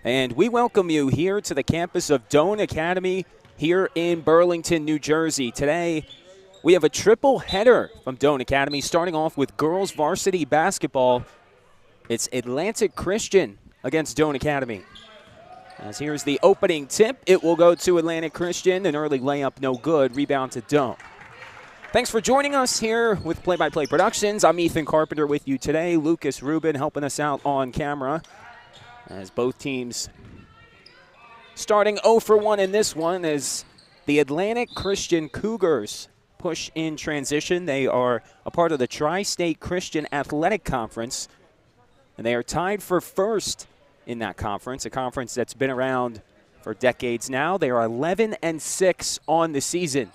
And we welcome you here to the campus of Doane Academy here in Burlington, New Jersey. Today, we have a triple header from Doane Academy, starting off with girls varsity basketball. It's Atlantic Christian against Doane Academy. As here's the opening tip, it will go to Atlantic Christian. An early layup, no good. Rebound to Doane. Thanks for joining us here with Play-by-Play Productions. I'm Ethan Carpenter with you today. Lucas Rubin helping us out on camera. As both teams starting 0 for 1 in this one as the Atlantic Christian Cougars push in transition. They are a part of the Tri-State Christian Athletic Conference, and they are tied for first in that conference, a conference that's been around for decades now. They are 11-6 on the season.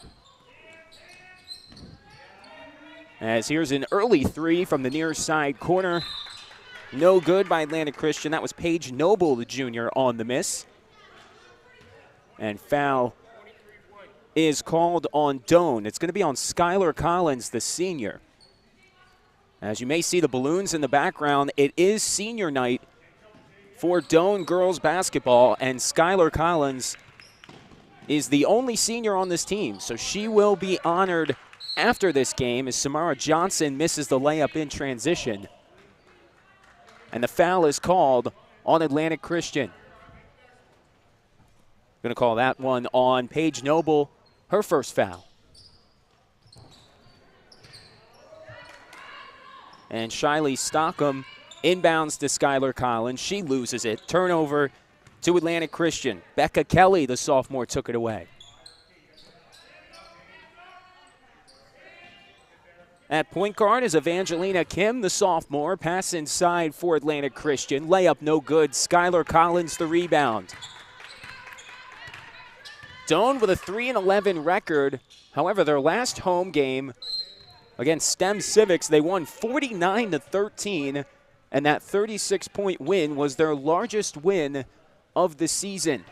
As here's an early three from the near side corner. No good by Atlantic Christian. That was Paige Noble, the junior, on the miss. And foul is called on Doane. It's going to be on Skylar Collins, the senior. As you may see the balloons in the background, it is senior night for Doane girls basketball, and Skylar Collins is the only senior on this team, so she will be honored after this game as Samara Johnson misses the layup in transition. And the foul is called on Atlantic Christian. Going to call that one on Paige Noble, her first foul. And Shiley Stockham inbounds to Skylar Collins. She loses it. Turnover to Atlantic Christian. Becca Kelly, the sophomore, took it away. At point guard is Evangelina Kim, the sophomore. Pass inside for Atlantic Christian. Layup no good. Skylar Collins the rebound. Doane with a 3-11 record. However, their last home game against STEM Civics, they won 49-13, and that 36-point win was their largest win of the season.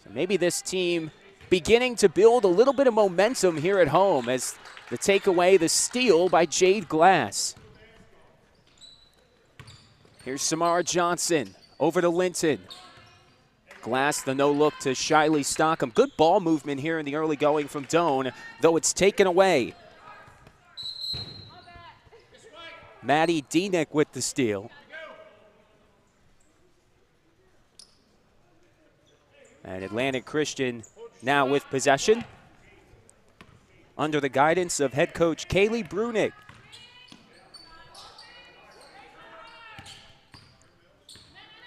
So maybe this team beginning to build a little bit of momentum here at home as the takeaway, the steal by Jade Glass. Here's Samara Johnson over to Linton. Glass, the no-look to Shiley Stockham. Good ball movement here in the early going from Doane, though it's taken away. Maddie Dienick with the steal. And Atlantic Christian now with possession under the guidance of head coach Kaylee Brunig.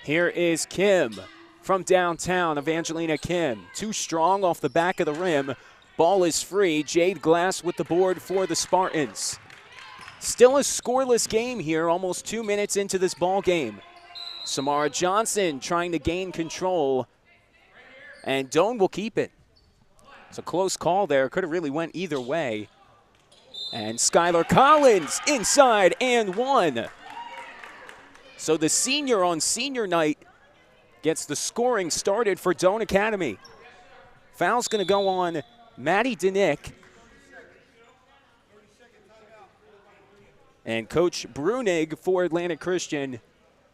Here is Kim from downtown, Evangelina Kim. Too strong off the back of the rim. Ball is free. Jade Glass with the board for the Spartans. Still a scoreless game here, almost 2 minutes into this ball game. Samara Johnson trying to gain control, and Doane will keep it. It's a close call there. Could have really went either way. And Skylar Collins inside and one. So the senior on senior night gets the scoring started for Doane Academy. Foul's going to go on Maddie Dienick. And Coach Brunig for Atlantic Christian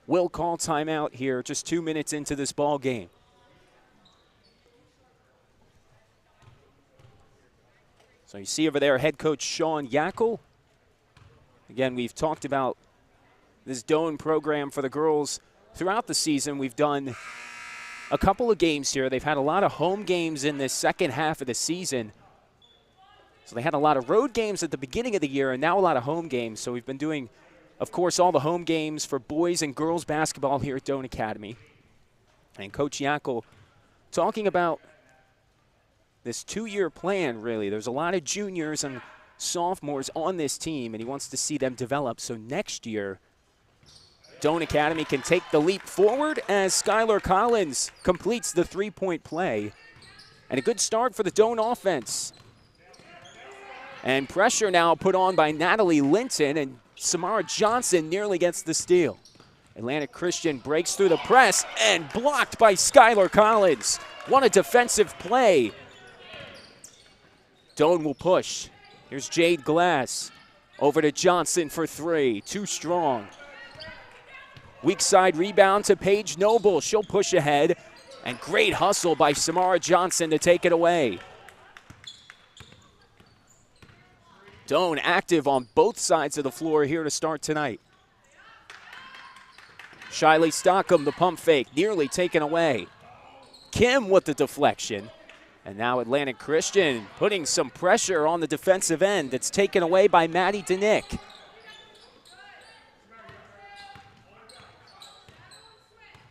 will call timeout here just 2 minutes into this ball game. So you see over there head coach Sean Yackel. Again, we've talked about this Doane program for the girls throughout the season. We've done a couple of games here. They've had a lot of home games in this second half of the season. So they had a lot of road games at the beginning of the year and now a lot of home games. So we've been doing, of course, all the home games for boys and girls basketball here at Doane Academy. And Coach Yackel talking about this 2-year plan, really. There's a lot of juniors and sophomores on this team, and he wants to see them develop. So next year, Doane Academy can take the leap forward as Skylar Collins completes the three-point play. And a good start for the Doane offense. And pressure now put on by Natalie Linton, and Samara Johnson nearly gets the steal. Atlantic Christian breaks through the press and blocked by Skylar Collins. What a defensive play. Doane will push. Here's Jade Glass over to Johnson for three. Too strong. Weak side rebound to Paige Noble. She'll push ahead. And great hustle by Samara Johnson to take it away. Doane active on both sides of the floor here to start tonight. Shiley Stockham, the pump fake, nearly taken away. Kim with the deflection. And now Atlantic Christian putting some pressure on the defensive end. It's taken away by Maddie Denick.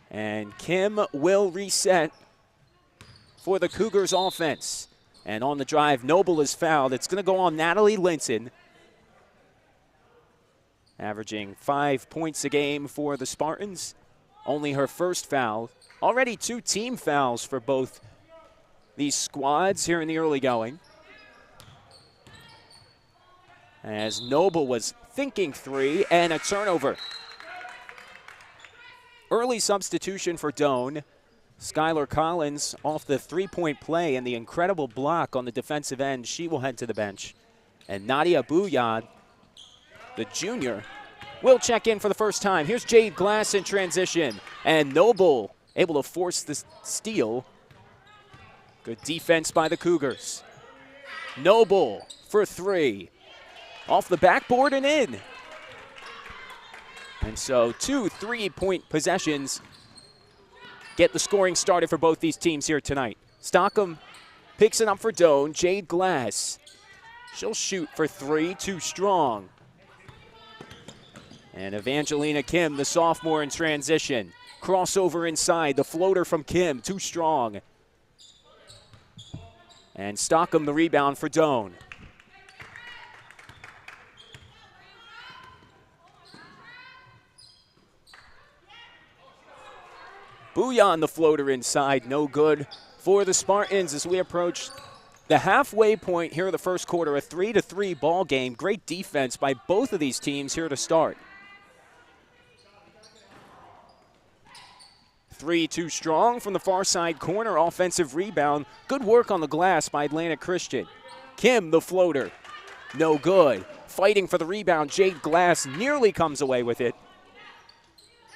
And Kim will reset for the Cougars offense. And on the drive, Noble is fouled. It's going to go on Natalie Linton. Averaging 5 points a game for the Spartans. Only her first foul. Already 2 team fouls for both these squads here in the early going. As Noble was thinking 3 and a turnover. Early substitution for Doane. Skylar Collins off the 3-point play and the incredible block on the defensive end. She will head to the bench. And Nadia Bouyad, the junior, will check in for the first time. Here's Jade Glass in transition. And Noble able to force the steal. Good defense by the Cougars. Noble for 3. Off the backboard and in. And so 2 3-point possessions get the scoring started for both these teams here tonight. Stockham picks it up for Doane. Jade Glass. She'll shoot for 3, too strong. And Evangelina Kim, the sophomore in transition. Crossover inside, the floater from Kim, too strong. And Stockham the rebound for Doane. Bouillon the floater inside, no good for the Spartans as we approach the halfway point here of the first quarter. A 3-3 ball game. Great defense by both of these teams here to start. 3 too strong from the far side corner. Offensive rebound. Good work on the glass by Atlantic Christian. Kim the floater. No good. Fighting for the rebound. Jade Glass nearly comes away with it.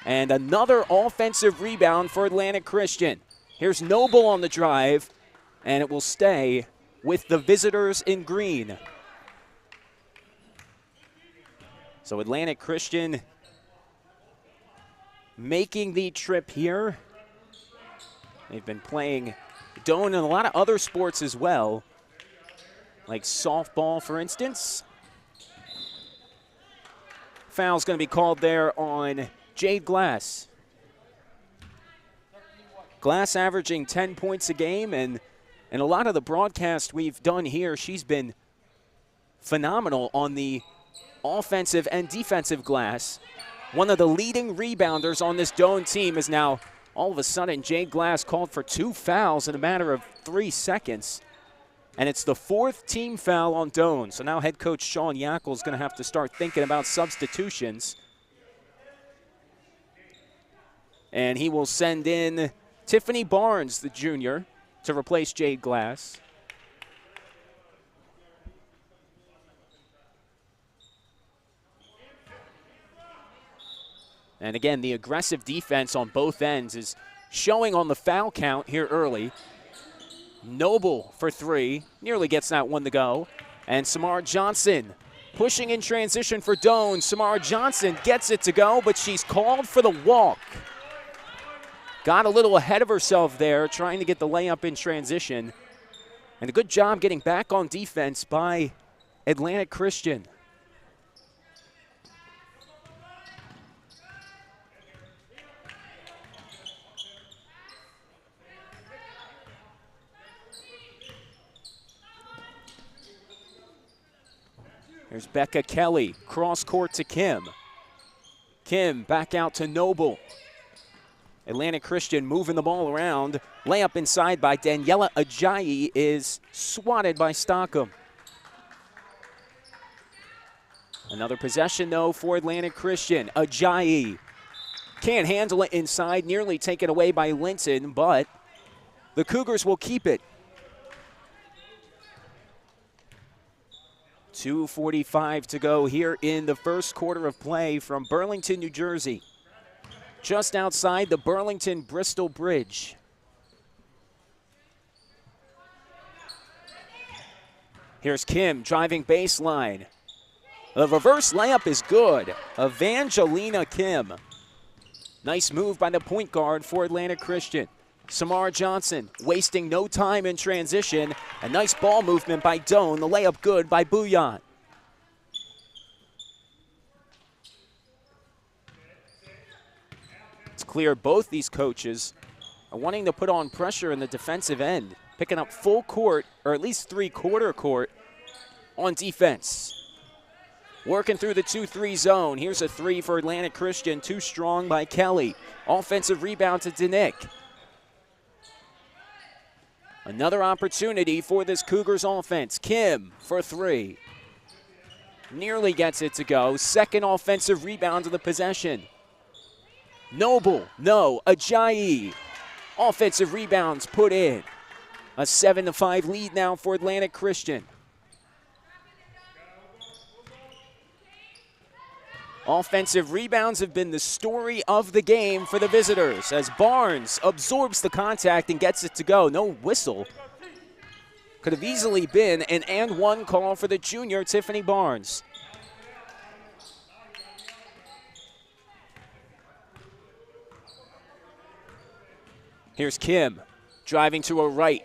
And another offensive rebound for Atlantic Christian. Here's Noble on the drive, and it will stay with the visitors in green. So Atlantic Christian making the trip here. They've been playing Doane and a lot of other sports as well, like softball, for instance. Foul's going to be called there on Jade Glass. Glass averaging 10 points a game, and a lot of the broadcast we've done here, she's been phenomenal on the offensive and defensive glass. One of the leading rebounders on this Doane team is now, all of a sudden, Jade Glass called for 2 fouls in a matter of 3 seconds. And it's the 4th team foul on Doane. So now head coach Sean Yackel is going to have to start thinking about substitutions. And he will send in Tiffany Barnes, the junior, to replace Jade Glass. And again, the aggressive defense on both ends is showing on the foul count here early. Noble for 3, nearly gets that one to go. And Samara Johnson pushing in transition for Doane. Samara Johnson gets it to go, but she's called for the walk. Got a little ahead of herself there, trying to get the layup in transition. And a good job getting back on defense by Atlantic Christian. Here's Becca Kelly, cross court to Kim. Kim back out to Noble. Atlantic Christian moving the ball around. Layup inside by Daniela Ajayi is swatted by Stockham. Another possession, though, for Atlantic Christian. Ajayi can't handle it inside, nearly taken away by Linton, but the Cougars will keep it. 2:45 to go here in the first quarter of play from Burlington, New Jersey. just outside the Burlington-Bristol Bridge. Here's Kim driving baseline. The reverse layup is good. Evangelina Kim. Nice move by the point guard for Atlantic Christian. Samara Johnson wasting no time in transition. A nice ball movement by Doane. The layup good by Bouillon. It's clear both these coaches are wanting to put on pressure in the defensive end, picking up full court, or at least three-quarter court, on defense. Working through the 2-3 zone. Here's a three for Atlantic Christian, too strong by Kelly. Offensive rebound to Danick. Another opportunity for this Cougars offense. Kim for three. Nearly gets it to go. Second offensive rebound of the possession. Noble, no. Ajayi. Offensive rebounds put in. A 7-5 lead now for Atlantic Christian. Offensive rebounds have been the story of the game for the visitors as Barnes absorbs the contact and gets it to go. No whistle. Could have easily been an and-one call for the junior, Tiffany Barnes. Here's Kim driving to her right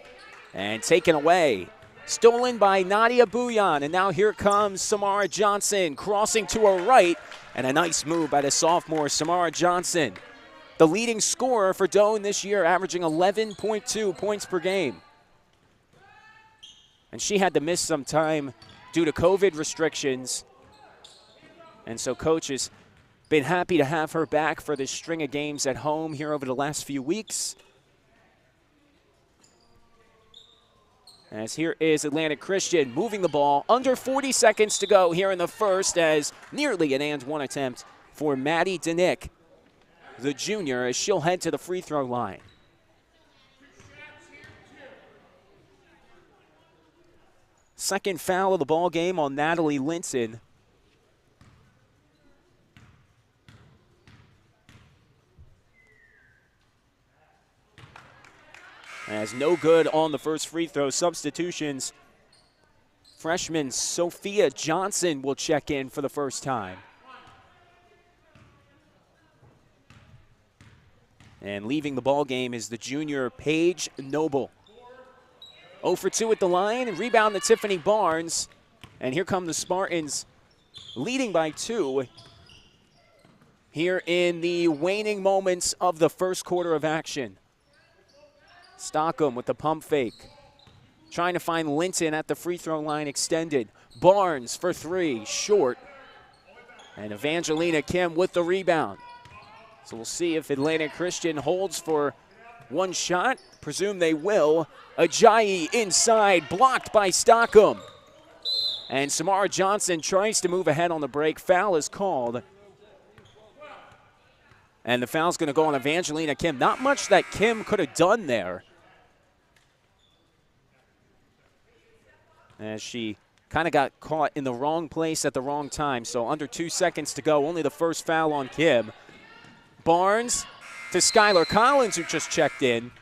and taken away. Stolen by Nadia Bouillon, and now here comes Samara Johnson crossing to her right, and a nice move by the sophomore Samara Johnson. The leading scorer for Doane this year, averaging 11.2 points per game. And she had to miss some time due to COVID restrictions, and so coach has been happy to have her back for this string of games at home here over the last few weeks. As here is Atlantic Christian moving the ball. Under 40 seconds to go here in the first as nearly an and-one attempt for Maddie Danick, the junior, as she'll head to the free throw line. Second foul of the ball game on Natalie Linton. As no good on the first free throw. Substitutions. Freshman Sophia Johnson will check in for the first time. And leaving the ball game is the junior Paige Noble. 0 for 2 at the line, and rebound to Tiffany Barnes. And here come the Spartans leading by 2 here in the waning moments of the first quarter of action. Stockham with the pump fake. Trying to find Linton at the free throw line extended. Barnes for three, short. And Evangelina Kim with the rebound. So we'll see if Atlantic Christian holds for one shot. Presume they will. Ajayi inside, blocked by Stockham. And Samara Johnson tries to move ahead on the break. Foul is called. And the foul's going to go on Evangelina Kim. Not much that Kim could have done there, as she kind of got caught in the wrong place at the wrong time. So under 2 seconds to go, only the first foul on Kim. Barnes to Skylar Collins, who just checked in.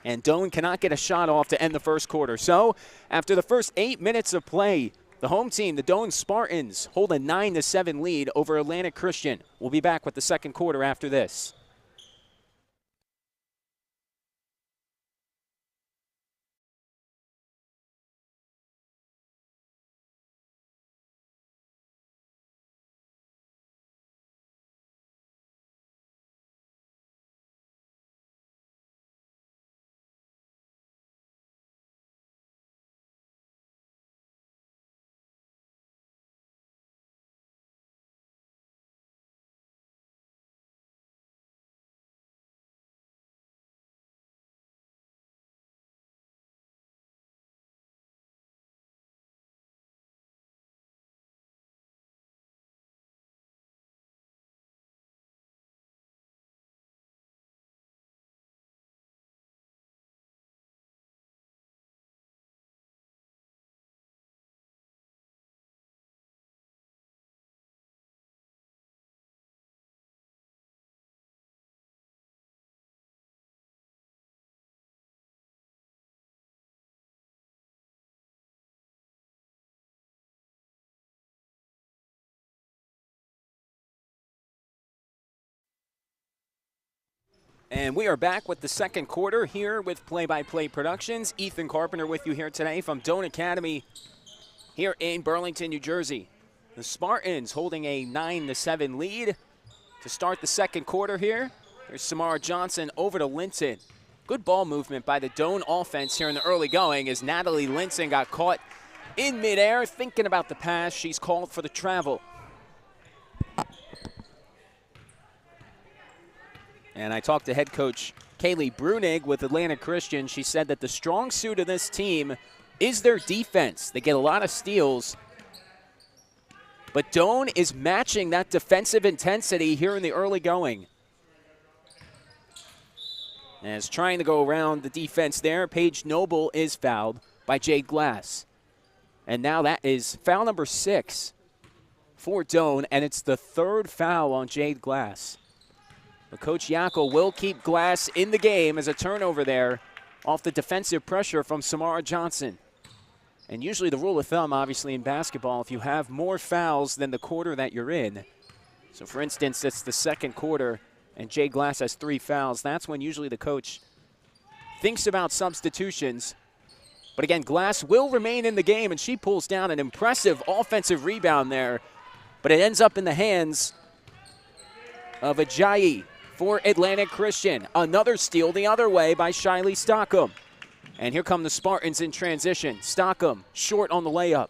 And Doane cannot get a shot off to end the first quarter. So after the first 8 minutes of play, the home team, the Doane Spartans, hold a 9-7 lead over Atlantic Christian. We'll be back with the second quarter after this. And we are back with the second quarter here with Play-by-Play Productions. Ethan Carpenter with you here today from Doane Academy here in Burlington, New Jersey. The Spartans holding a 9-7 lead to start the second quarter here. Here's Samara Johnson over to Linton. Good ball movement by the Doane offense here in the early going as Natalie Linton got caught in midair thinking about the pass. She's called for the travel. And I talked to head coach Kaylee Brunig with Atlantic Christian. She said that the strong suit of this team is their defense. They get a lot of steals. But Doane is matching that defensive intensity here in the early going. As trying to go around the defense there, Paige Noble is fouled by Jade Glass. And now that is foul number 6 for Doane, and it's the third foul on Jade Glass. But Coach Yackel will keep Glass in the game as a turnover there off the defensive pressure from Samara Johnson. And usually the rule of thumb, obviously, in basketball, if you have more fouls than the quarter that you're in, so for instance, it's the second quarter and Jade Glass has 3 fouls, that's when usually the coach thinks about substitutions. But again, Glass will remain in the game, and she pulls down an impressive offensive rebound there. But it ends up in the hands of Ajayi for Atlantic Christian. Another steal the other way by Shiley Stockham. And here come the Spartans in transition. Stockham short on the layup.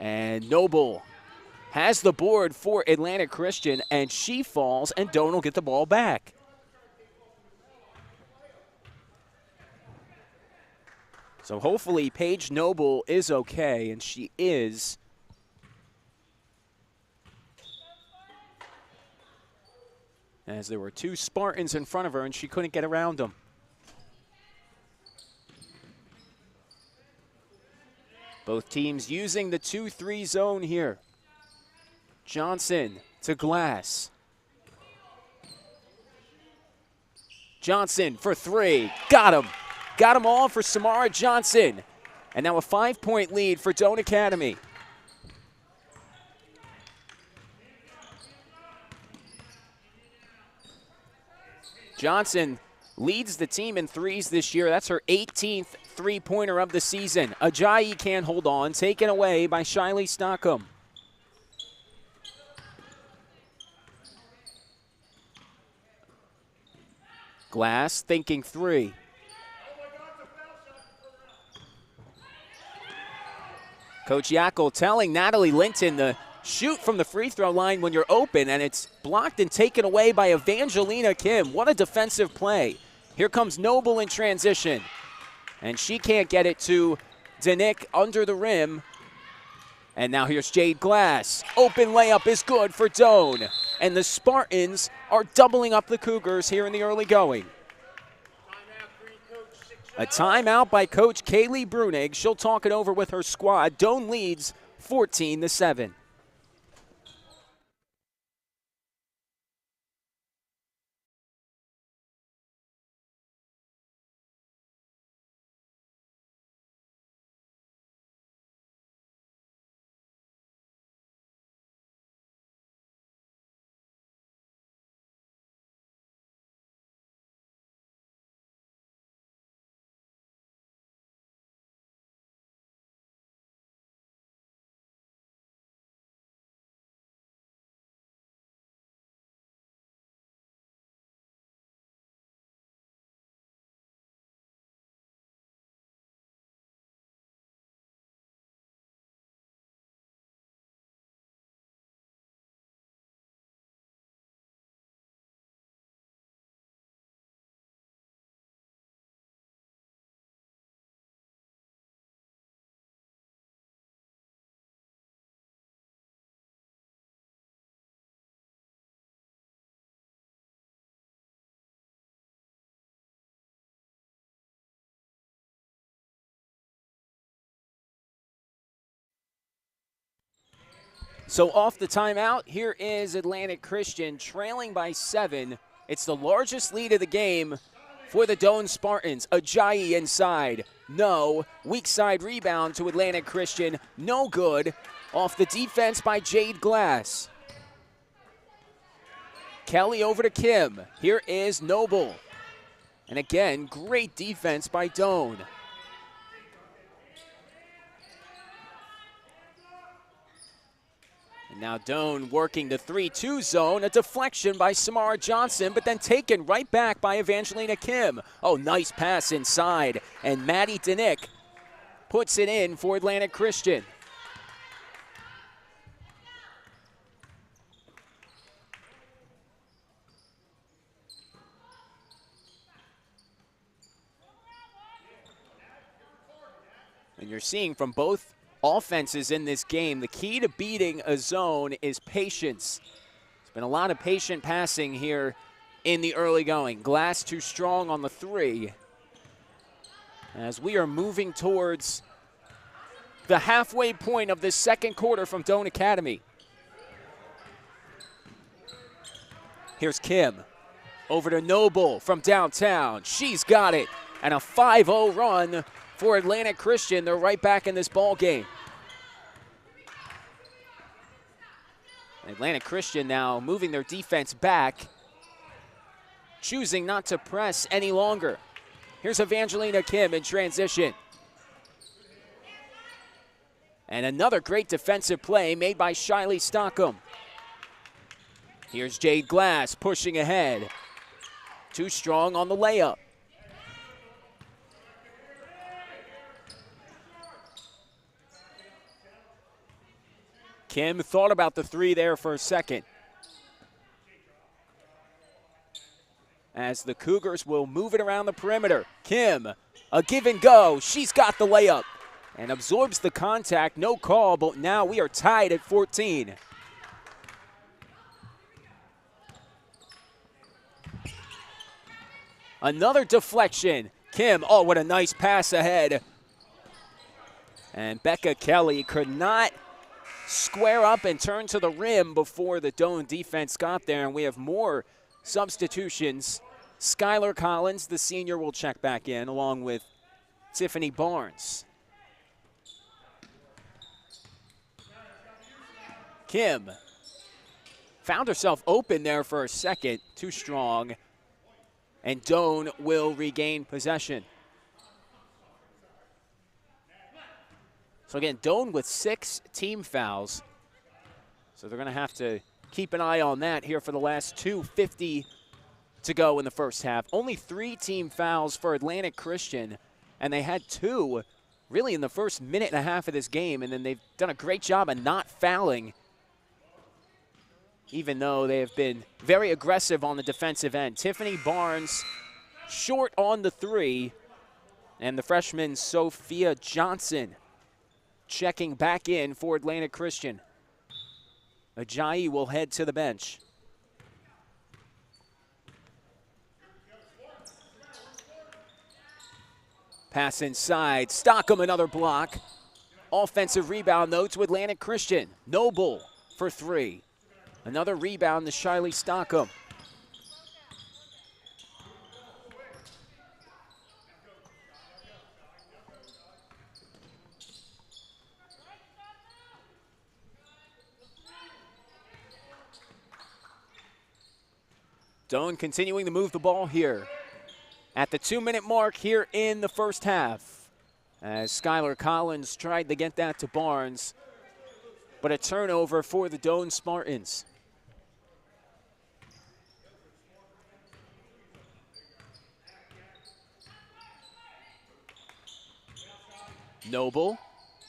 And Noble has the board for Atlantic Christian, and she falls, and Doane will get the ball back. So hopefully Paige Noble is okay, and she is. As there were 2 Spartans in front of her, and she couldn't get around them. Both teams using the 2-3 zone here. Johnson to Glass. Johnson for 3. Got him. Got them all for Samara Johnson. And now a 5-point lead for Doane Academy. Johnson leads the team in threes this year. That's her 18th three-pointer of the season. Ajayi can't hold on. Taken away by Shiley Stockham. Glass thinking 3. Coach Yackel telling Natalie Linton to shoot from the free throw line when you're open, and it's blocked and taken away by Evangelina Kim. What a defensive play. Here comes Noble in transition, and she can't get it to Danick under the rim. And now here's Jade Glass. Open layup is good for Doane. And the Spartans are doubling up the Cougars here in the early going. A timeout by Coach Kaylee Brunig. She'll talk it over with her squad. Doane leads 14-7. So off the timeout, here is Atlantic Christian trailing by 7. It's the largest lead of the game for the Doane Spartans. Ajayi inside. No. Weak side rebound to Atlantic Christian. No good. Off the defense by Jade Glass. Kelly over to Kim. Here is Noble. And again, great defense by Doane. And now Doane working the 3-2 zone. A deflection by Samara Johnson, but then taken right back by Evangelina Kim. Oh, nice pass inside. And Maddie Denick puts it in for Atlantic Christian. And you're seeing from both offenses in this game, the key to beating a zone is patience. There's been a lot of patient passing here in the early going. Glass too strong on the 3. As we are moving towards the halfway point of this second quarter from Doane Academy. Here's Kim. Over to Noble from downtown. She's got it. And a 5-0 run for Atlantic Christian. They're right back in this ball game. Atlantic Christian now moving their defense back, choosing not to press any longer. Here's Evangelina Kim in transition. And another great defensive play made by Shiley Stockham. Here's Jade Glass pushing ahead. Too strong on the layup. Kim thought about the 3 there for a second. As the Cougars will move it around the perimeter. Kim, a give and go. She's got the layup and absorbs the contact. No call, but now we are tied at 14. Another deflection. Kim, oh, what a nice pass ahead. And Becca Kelly could not square up and turn to the rim before the Doane defense got there, and we have more substitutions. Skylar Collins, the senior, will check back in along with Tiffany Barnes. Kim found herself open there for a second, too strong, and Doane will regain possession. So again, Doane with 6 team fouls. So they're going to have to keep an eye on that here for the last 2:50 to go in the first half. Only 3 team fouls for Atlantic Christian, and they had 2 really in the first minute and a half of this game, and then they've done a great job of not fouling, even though they have been very aggressive on the defensive end. Tiffany Barnes short on the 3, and the freshman Sophia Johnson checking back in for Atlantic Christian. Ajayi will head to the bench. Pass inside. Stockham, another block. Offensive rebound, though, to Atlantic Christian. Noble for 3. Another rebound to Shiley Stockham. Doane continuing to move the ball here at the 2-minute mark here in the first half, as Skylar Collins tried to get that to Barnes, but a turnover for the Doane Spartans. Noble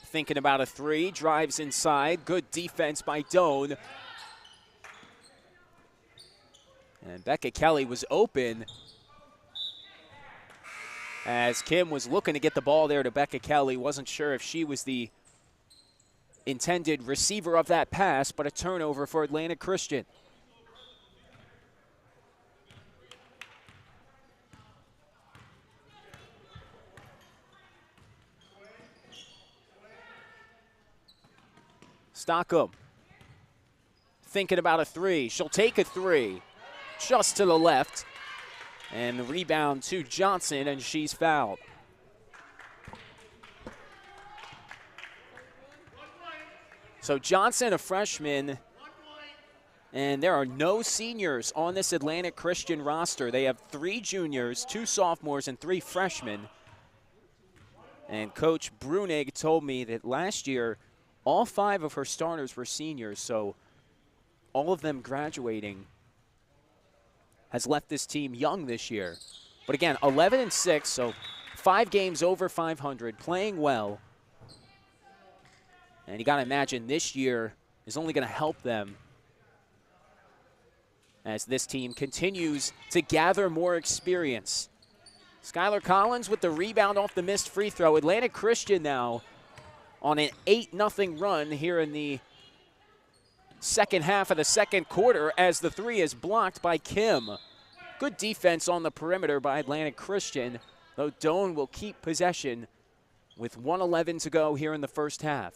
thinking about a 3, drives inside. Good defense by Doane. And Becca Kelly was open as Kim was looking to get the ball there to Becca Kelly. Wasn't sure if she was the intended receiver of that pass, but a turnover for Atlantic Christian. Stockham thinking about a 3. She'll take a 3. Just to the left, and the rebound to Johnson, and she's fouled. So Johnson, a freshman, And there are no seniors on this Atlantic Christian roster. They have 3 juniors, 2 sophomores, and 3 freshmen. And Coach Brunig told me that last year, all 5 of her starters were seniors, so all of them graduating has left this team young this year. But again, 11-6, so 5 games over 500, playing well. And you got to imagine this year is only going to help them as this team continues to gather more experience. Skylar Collins with the rebound off the missed free throw. Atlantic Christian now on an 8-0 run here in the second half of the second quarter as the 3 is blocked by Kim. Good defense on the perimeter by Atlantic Christian, though Doane will keep possession with 1:11 to go here in the first half.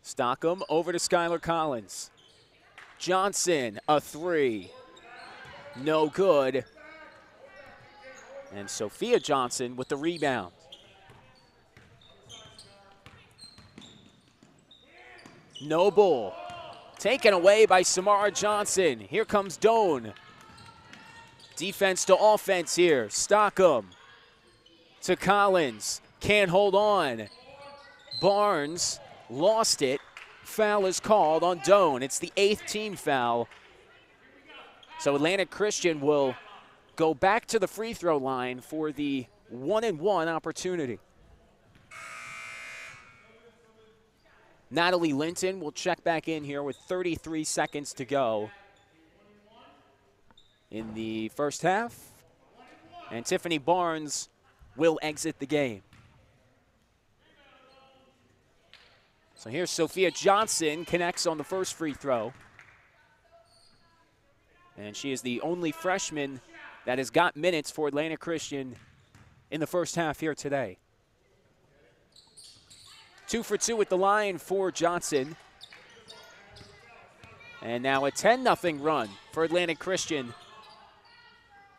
Stockham over to Skylar Collins. Johnson, a 3. No good. And Sophia Johnson with the rebound. Noble, taken away by Samara Johnson. Here comes Doane. Defense to offense here. Stockham to Collins. Can't hold on. Barnes lost it. Foul is called on Doane. It's the 8th team foul. So Atlantic Christian will go back to the free throw line for the 1-and-1 opportunity. Natalie Linton will check back in here with 33 seconds to go in the first half. And Tiffany Barnes will exit the game. So here's Sophia Johnson, connects on the first free throw. And she is the only freshman that has got minutes for Atlantic Christian in the first half here today. 2 for 2 at the line for Johnson. And now a 10-0 run for Atlantic Christian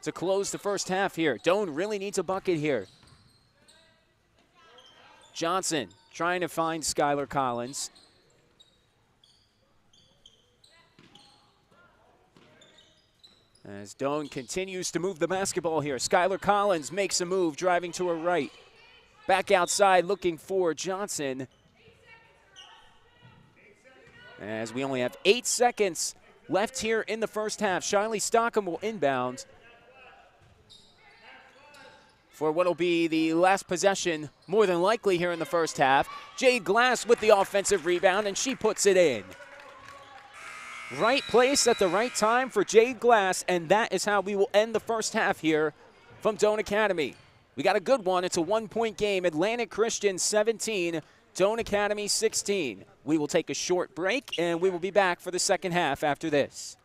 to close the first half here. Doane really needs a bucket here. Johnson trying to find Skylar Collins. As Doane continues to move the basketball here. Skylar Collins makes a move, driving to her right. Back outside looking for Johnson. As we only have 8 seconds left here in the first half. Shiley Stockham will inbound for what will be the last possession, more than likely here in the first half. Jade Glass with the offensive rebound, and she puts it in. Right place at the right time for Jade Glass, and that is how we will end the first half here from Doane Academy. We got a good one. It's a 1-point game. Atlantic Christian 17, Doane Academy 16. We will take a short break, and we will be back for the second half after this.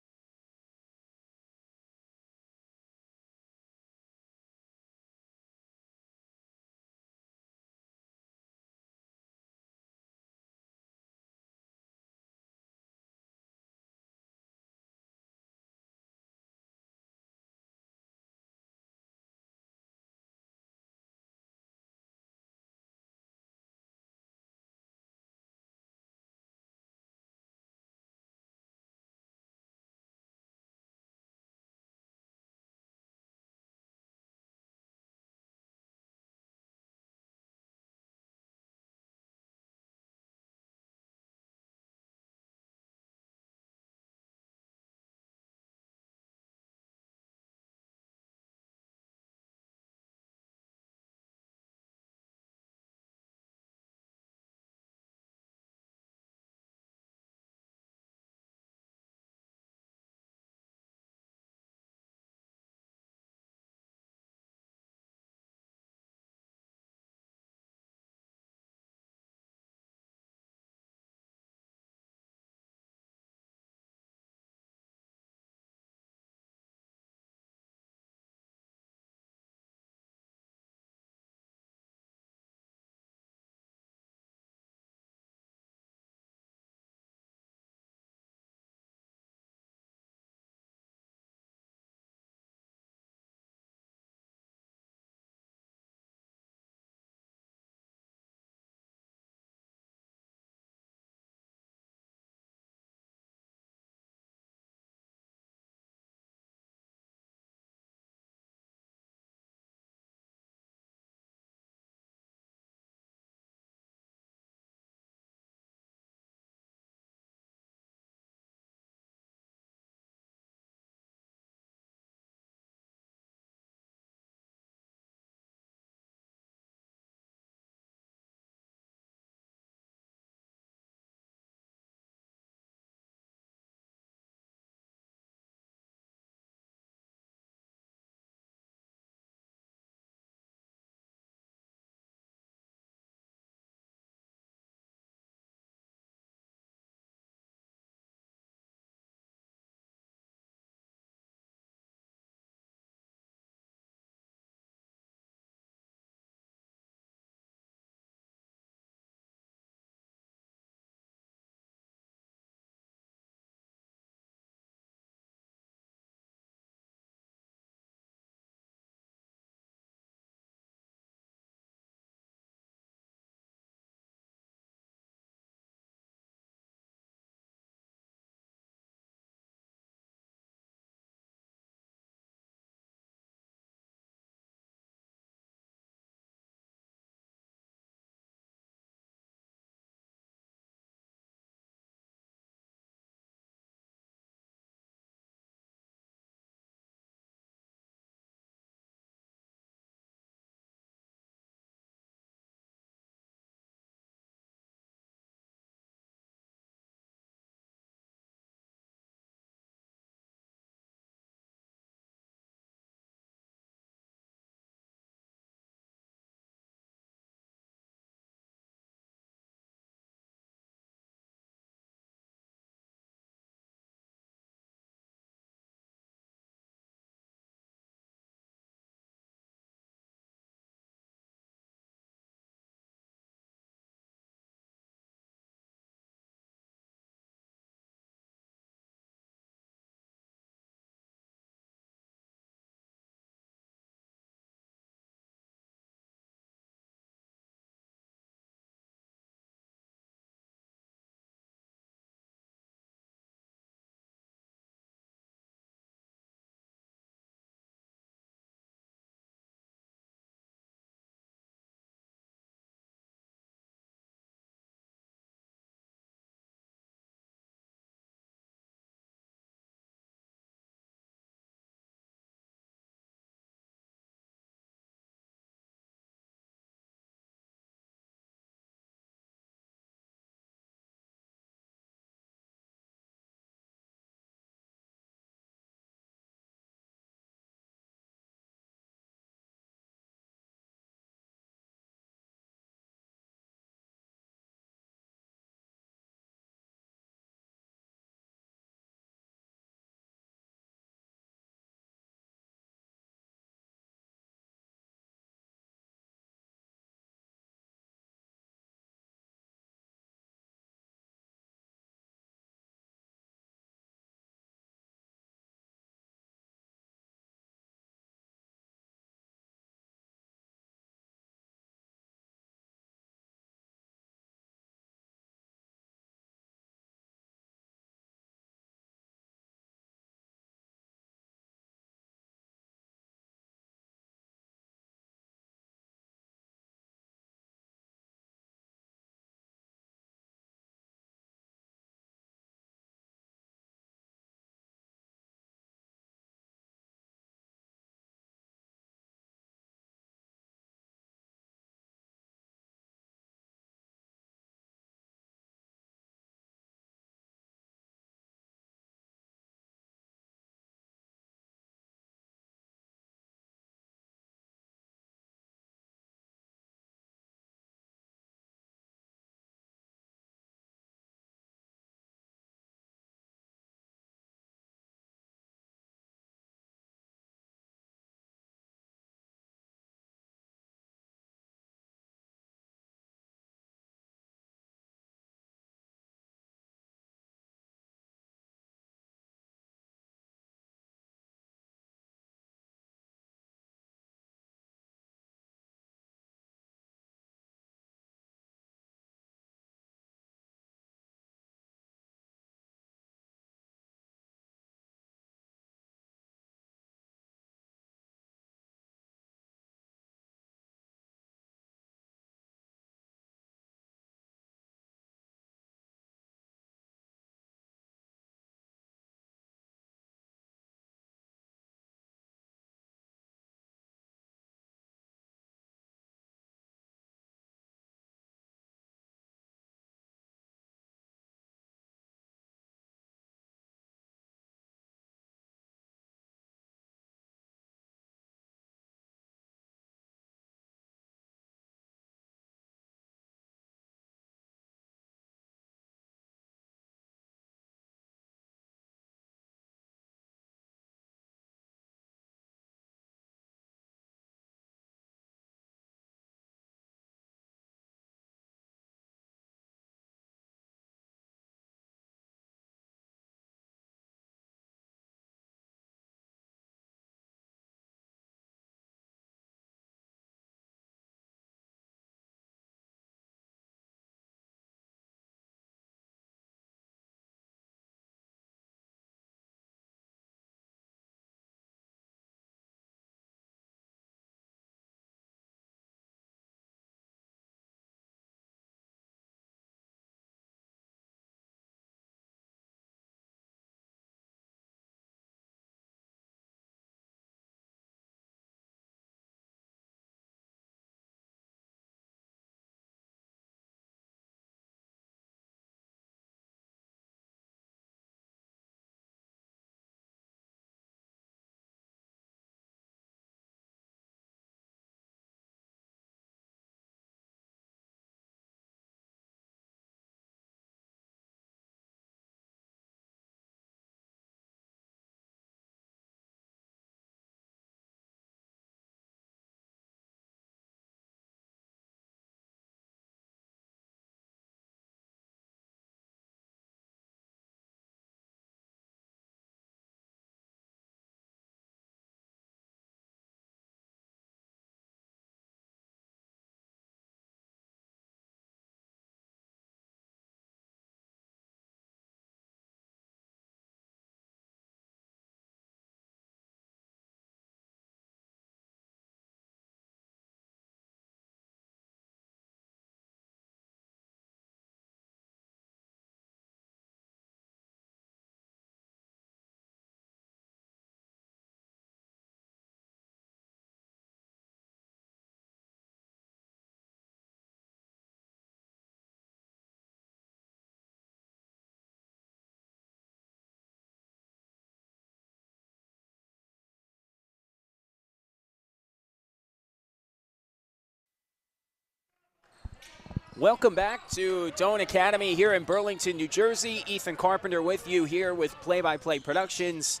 Welcome back to Doane Academy here in Burlington, New Jersey. Ethan Carpenter with you here with Play-by-Play Productions.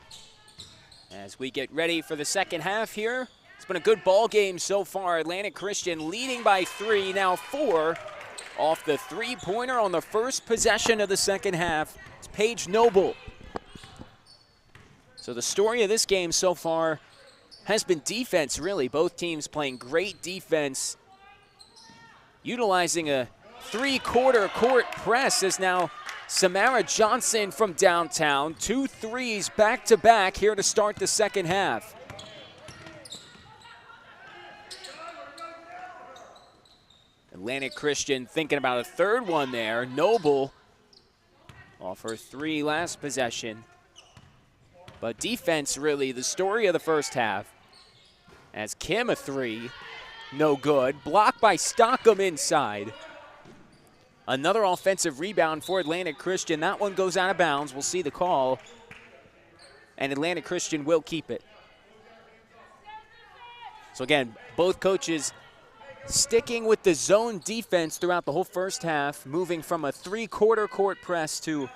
As we get ready for the second half here, it's been a good ball game so far. Atlantic Christian leading by 3, now 4 off the three-pointer on the first possession of the second half. It's Paige Noble. So the story of this game so far has been defense, really. Both teams playing great defense. Utilizing a three-quarter court press is now Samara Johnson from downtown. 2 threes back-to-back here to start the second half. Atlantic Christian thinking about a third one there. Noble off her 3 last possession. But defense really the story of the first half. As Kim a 3. No good. Blocked by Stockham inside. Another offensive rebound for Atlantic Christian. That one goes out of bounds. We'll see the call. And Atlantic Christian will keep it. So again, both coaches sticking with the zone defense throughout the whole first half, moving from a three-quarter court press to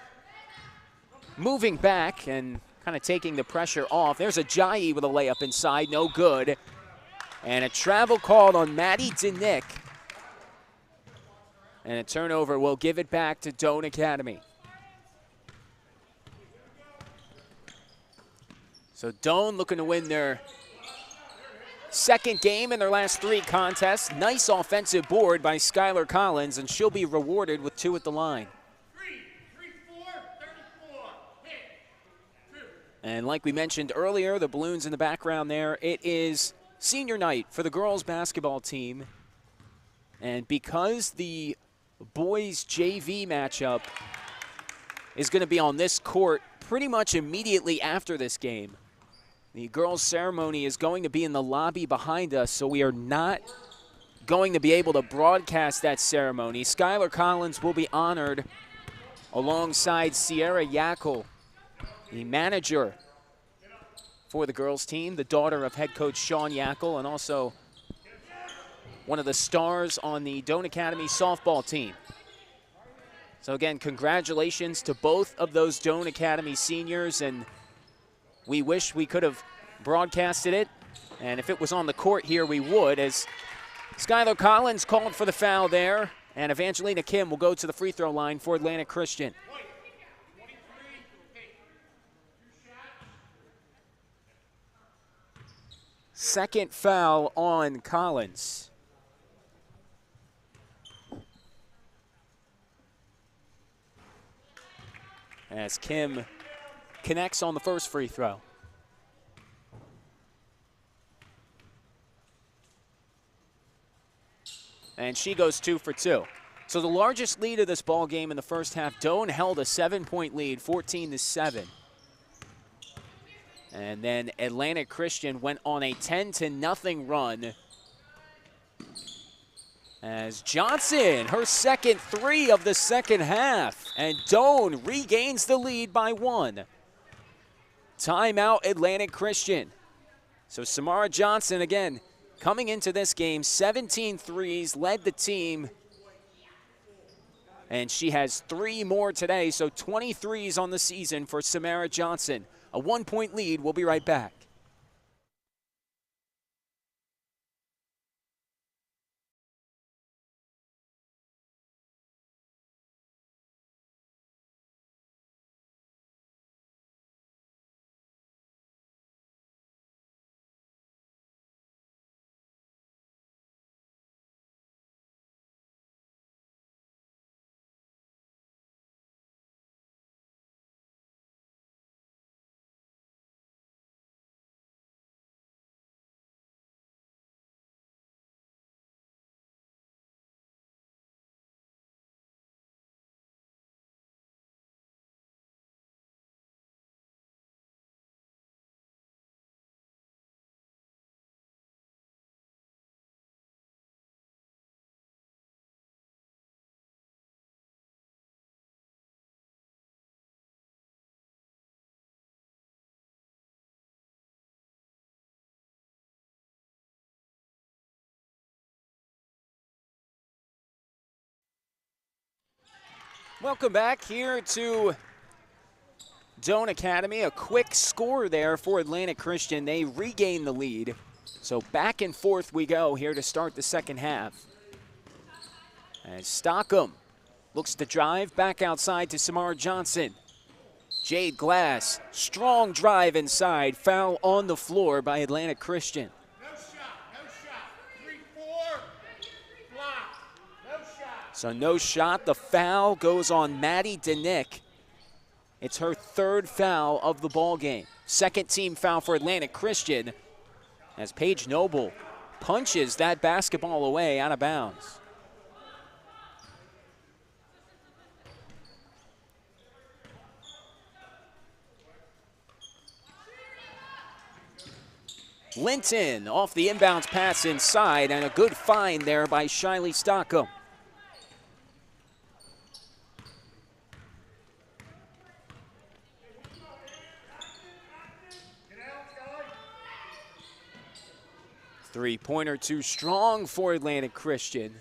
moving back and kind of taking the pressure off. There's a Ajayi with a layup inside. No good. And a travel called on Maddie Denick. And a turnover will give it back to Doane Academy. So Doane looking to win their second game in their last 3 contests. Nice offensive board by Skylar Collins, and she'll be rewarded with 2 at the line. And like we mentioned earlier, the balloons in the background there, it is senior night for the girls basketball team. And because the boys JV matchup is going to be on this court pretty much immediately after this game, the girls ceremony is going to be in the lobby behind us, so we are not going to be able to broadcast that ceremony. Skylar Collins will be honored alongside Sierra Yackel, the manager for the girls team, the daughter of head coach Sean Yackel, and also one of the stars on the Doane Academy softball team. So again, congratulations to both of those Doane Academy seniors, and we wish we could have broadcasted it, and if it was on the court here, we would, as Skylar Collins called for the foul there, and Evangelina Kim will go to the free throw line for Atlantic Christian. Second foul on Collins. As Kim connects on the first free throw. And she goes 2 for 2. So the largest lead of this ball game in the first half, Doane held a 7-point lead, 14-7. And then Atlantic Christian went on a 10-0 run as Johnson, her second 3 of the second half, and Doane regains the lead by 1. Timeout Atlantic Christian. So Samara Johnson again coming into this game, 17 threes, led the team, and she has 3 more today, so 23s on the season for Samara Johnson. A 1-point lead. We'll be right back. Welcome back here to Doane Academy. A quick score there for Atlantic Christian. They regain the lead. So back and forth we go here to start the second half. As Stockham looks to drive back outside to Samara Johnson. Jade Glass, strong drive inside, foul on the floor by Atlantic Christian. No shot, 3-4, block, no shot. So no shot, the foul goes on Maddie Denick. It's her third foul of the ball game. Second team foul for Atlantic Christian as Paige Noble punches that basketball away out of bounds. Linton off the inbounds pass inside, and a good find there by Shiley Stockham. Three-pointer too strong for Atlantic Christian.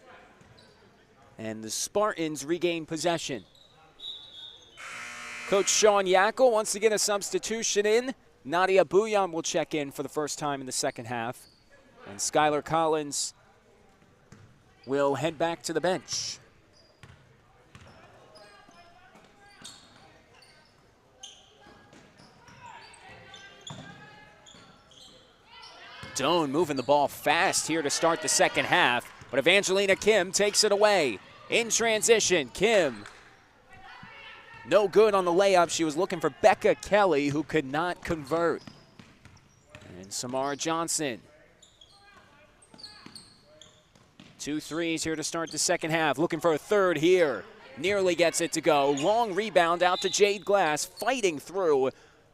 And the Spartans regain possession. Coach Sean Yackel wants to get a substitution in. Nadia Bouillon will check in for the first time in the second half. And Skylar Collins will head back to the bench. Doane moving the ball fast here to start the second half, but Evangelina Kim takes it away. In transition, Kim. No good on the layup. She was looking for Becca Kelly, who could not convert. And Samara Johnson. 2 threes here to start the second half. Looking for a third here. Nearly gets it to go. Long rebound out to Jade Glass, fighting through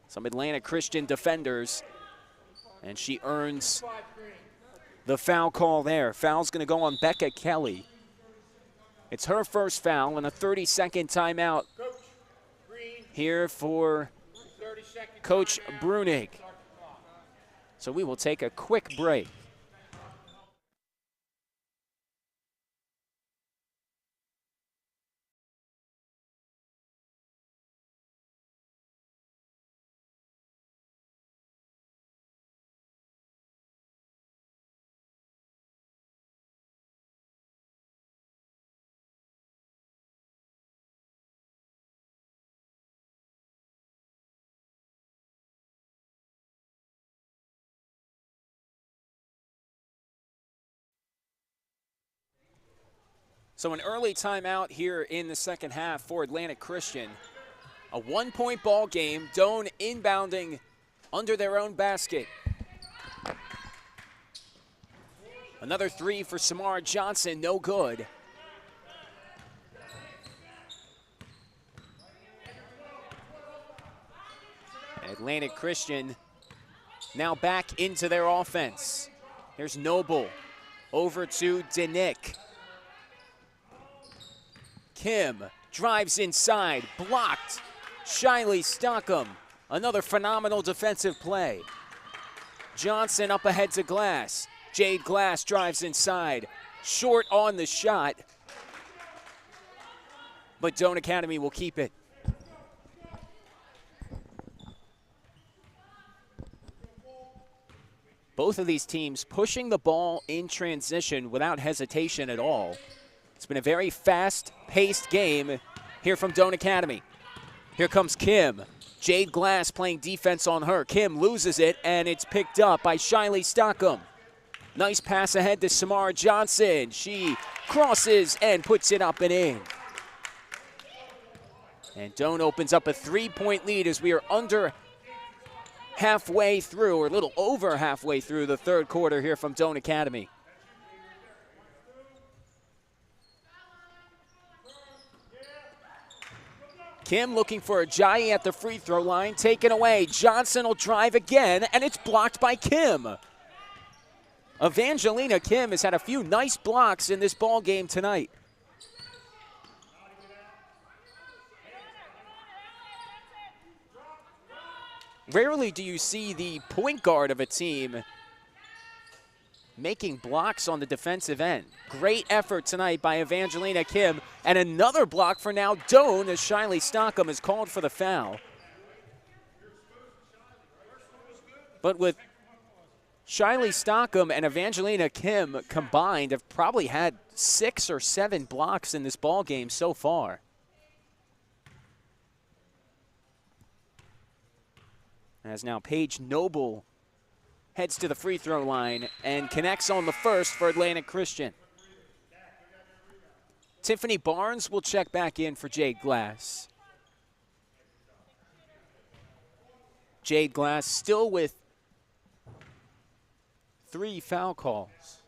some Atlantic Christian defenders. And she earns the foul call there. Foul's going to go on Becca Kelly. It's her first foul and a 30-second timeout here for Coach Brunig. So we will take a quick break. So an early timeout here in the second half for Atlantic Christian. A 1-point ball game. Doane inbounding under their own basket. Another three for Samara Johnson, no good. Atlantic Christian now back into their offense. Here's Noble over to Denick. Kim drives inside, blocked. Shiley Stockham, another phenomenal defensive play. Johnson up ahead to Glass. Jade Glass drives inside, short on the shot, but Doane Academy will keep it. Both of these teams pushing the ball in transition without hesitation at all. It's been a very fast-paced game here from Doane Academy. Here comes Kim. Jade Glass playing defense on her. Kim loses it, and it's picked up by Shiley Stockham. Nice pass ahead to Samara Johnson. She crosses and puts it up and in. And Doane opens up a 3-point lead as we are under halfway through, or a little over halfway through the third quarter here from Doane Academy. Kim looking for Ajayi at the free throw line, taken away. Johnson will drive again, and it's blocked by Kim. Evangelina Kim has had a few nice blocks in this ball game tonight. Rarely do you see the point guard of a team making blocks on the defensive end. Great effort tonight by Evangelina Kim. And another block for now Doane as Shiley Stockham is called for the foul. But with Shiley Stockham and Evangelina Kim combined have probably had 6 or 7 blocks in this ball game so far. As now Paige Noble heads to the free throw line and connects on the first for Atlantic Christian. Tiffany Barnes will check back in for Jade Glass. Jade Glass still with 3 foul calls.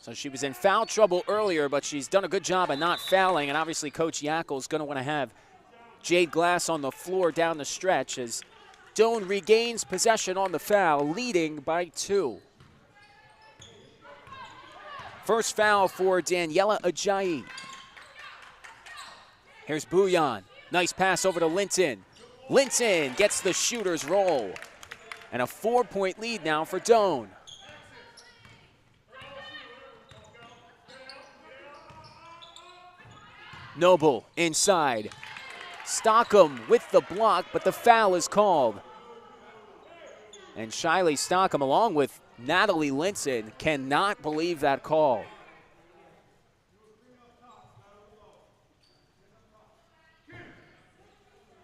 So she was in foul trouble earlier, but she's done a good job of not fouling, and obviously Coach Yackel is going to want to have Jade Glass on the floor down the stretch as Doane regains possession on the foul, leading by 2. First foul for Daniela Ajayi. Here's Bouillon. Nice pass over to Linton. Linton gets the shooter's roll. And a 4-point lead now for Doane. Noble inside. Stockham with the block, but the foul is called. And Shiley Stockham, along with Natalie Linton, cannot believe that call.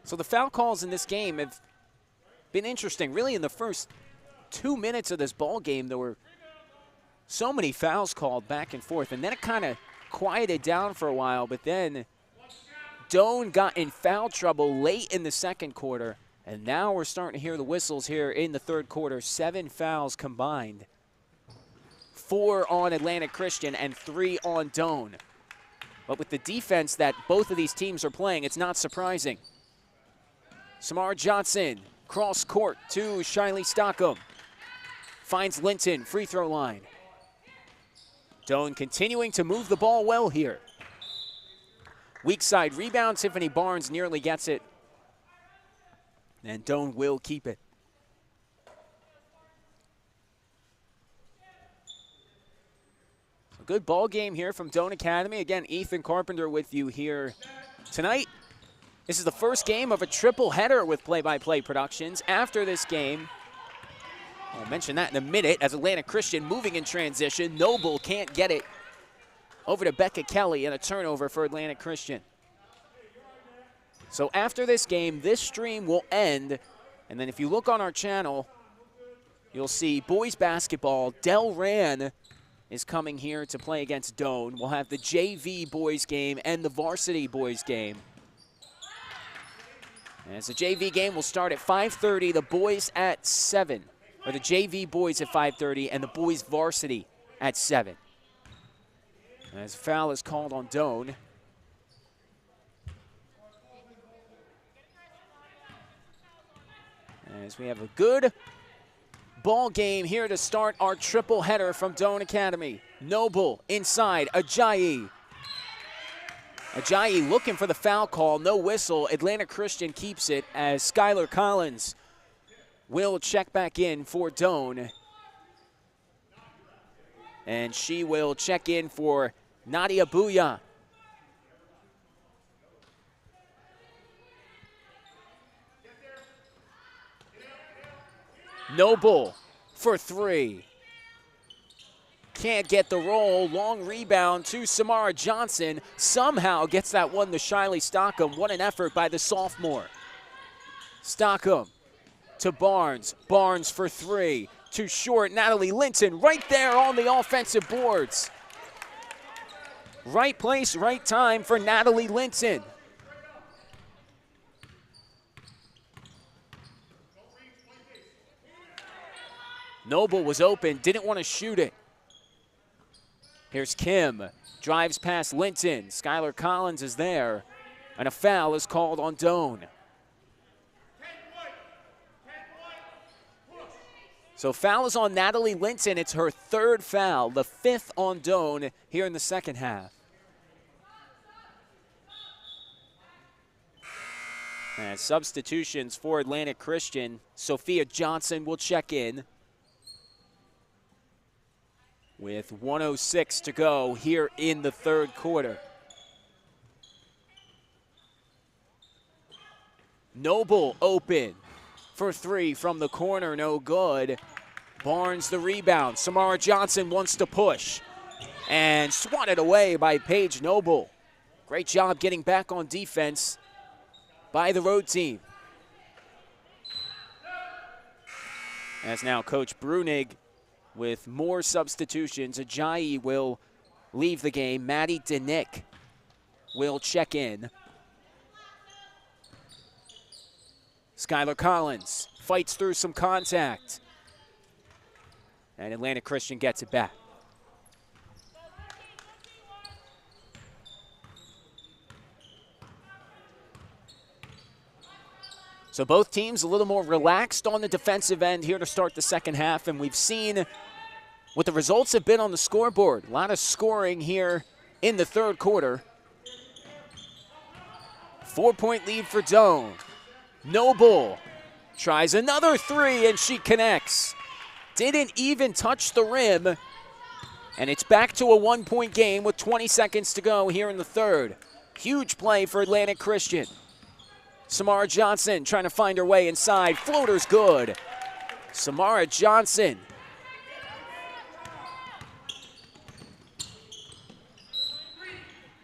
So the foul calls in this game have been interesting. Really, in the first 2 minutes of this ball game, there were so many fouls called back and forth, and then it kind of quieted down for a while, but then Doane got in foul trouble late in the second quarter, and now we're starting to hear the whistles here in the third quarter. 7 fouls combined. 4 on Atlantic Christian and 3 on Doane. But with the defense that both of these teams are playing, it's not surprising. Samara Johnson, cross court to Shiley Stockham. Finds Linton, free throw line. Doane continuing to move the ball well here. Weak side rebound, Tiffany Barnes nearly gets it. And Doane will keep it. A good ball game here from Doane Academy. Again, Ethan Carpenter with you here tonight. This is the first game of a triple header with Play-by-Play Productions. After this game, I'll mention that in a minute, as Atlantic Christian moving in transition. Noble can't get it over to Becca Kelly, and a turnover for Atlantic Christian. So after this game, this stream will end, and then if you look on our channel, you'll see boys basketball. Delran is coming here to play against Doane. We'll have the JV boys game and the varsity boys game. As the JV game will start at 5:30, the boys at 7. Or the JV boys at 5:30 and the boys varsity at 7. As foul is called on Doane. As we have a good ball game here to start our triple header from Doane Academy. Noble inside, Ajayi. Ajayi looking for the foul call, no whistle. Atlantic Christian keeps it as Skylar Collins will check back in for Doane. And she will check in for Nadia Bouya. Noble for 3. Can't get the roll. Long rebound to Samara Johnson. Somehow gets that one to Shiley Stockham. What an effort by the sophomore. Stockham to Barnes. Barnes for 3. Too short. Natalie Linton right there on the offensive boards. Right place, right time for Natalie Linton. Noble was open, didn't want to shoot it. Here's Kim, drives past Linton. Skylar Collins is there, and a foul is called on Doane. So foul is on Natalie Linton. It's her 3rd foul, the 5th on Doane here in the second half. And substitutions for Atlantic Christian. Sophia Johnson will check in. with 1:06 to go here in the third quarter. Noble open for three from the corner, no good. Barnes the rebound. Samara Johnson wants to push and swatted away by Paige Noble. Great job getting back on defense by the road team. As now Coach Brunig with more substitutions. Ajayi will leave the game. Maddie Denick will check in. Skylar Collins fights through some contact. And Atlantic Christian gets it back. So both teams a little more relaxed on the defensive end here to start the second half, and we've seen what the results have been on the scoreboard. A lot of scoring here in the third quarter. 4-point lead for Doane. Noble tries another three, and she connects. Didn't even touch the rim, and it's back to a 1-point game with 20 seconds to go here in the third. Huge play for Atlantic Christian. Samara Johnson trying to find her way inside. Floater's good. Samara Johnson.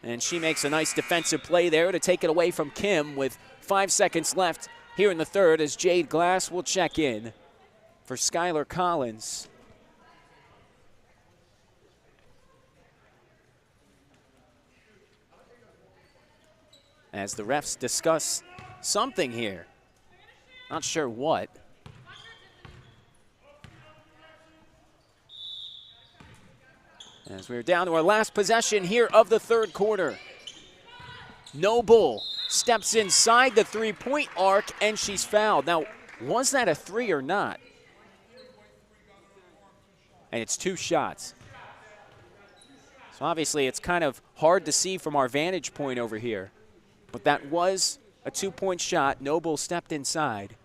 And she makes a nice defensive play there to take it away from Kim with 5 seconds left here in the third as Jade Glass will check in for Skylar Collins. As the refs discuss something here. Not sure what. As we're down to our last possession here of the third quarter. Noble steps inside the three-point arc, and she's fouled. Now, was that a three or not? And it's 2 shots. So obviously it's kind of hard to see from our vantage point over here. But that was a 2-point shot. Noble stepped inside.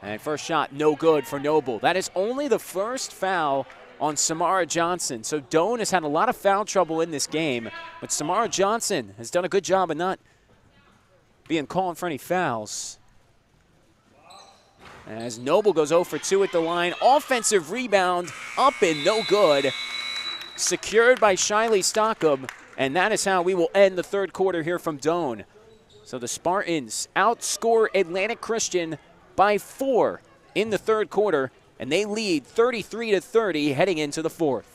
And first shot, no good for Noble. That is only the first foul on Samara Johnson. So Doane has had a lot of foul trouble in this game, but Samara Johnson has done a good job of not being called for any fouls. As Noble goes 0 for 2 at the line. Offensive rebound, up and no good. Secured by Shiley Stockham, and that is how we will end the third quarter here from Doane. So the Spartans outscore Atlantic Christian by 4 in the third quarter, and they lead 33-30 heading into the fourth.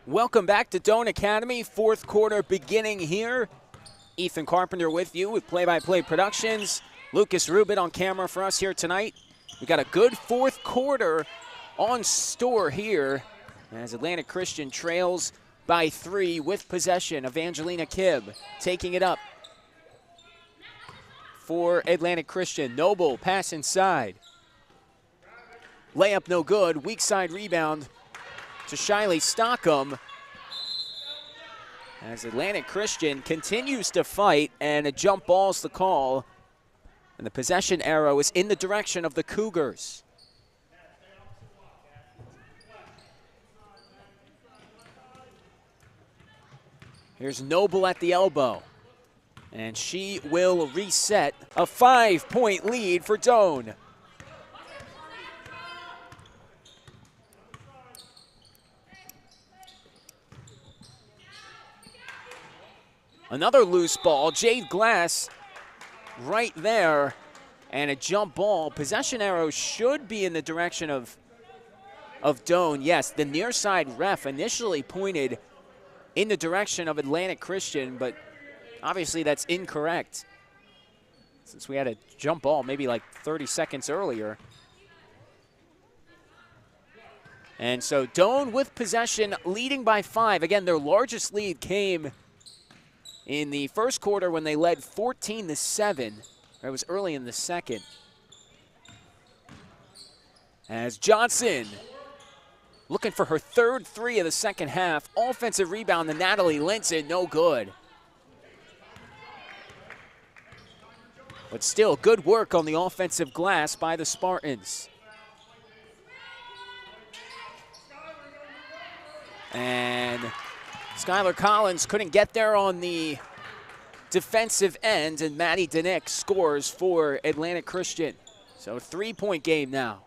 Welcome back to Doane Academy. Fourth quarter beginning here. Ethan Carpenter with you with Play-by-Play Productions. Lucas Rubin on camera for us here tonight. We got a good fourth quarter on store here as Atlantic Christian trails by 3 with possession. Evangelina Kibb taking it up for Atlantic Christian. Noble pass inside. Layup no good. Weak side rebound to Shiley Stockham. As Atlantic Christian continues to fight, and a jump ball's the call. And the possession arrow is in the direction of the Cougars. Here's Noble at the elbow. And she will reset a 5-point lead for Doane. Another loose ball. Jade Glass right there. And a jump ball. Possession arrow should be in the direction of Doane. Yes, the near side ref initially pointed in the direction of Atlantic Christian, but obviously that's incorrect since we had a jump ball maybe like 30 seconds earlier. And so Doane with possession, leading by 5. Again, their largest lead came in the first quarter when they led 14-7. It was early in the second. As Johnson looking for her third 3 of the second half. Offensive rebound to Natalie Linson, no good. But still, good work on the offensive glass by the Spartans. And Skylar Collins couldn't get there on the defensive end, and Maddie Denick scores for Atlantic Christian. So 3-point game now.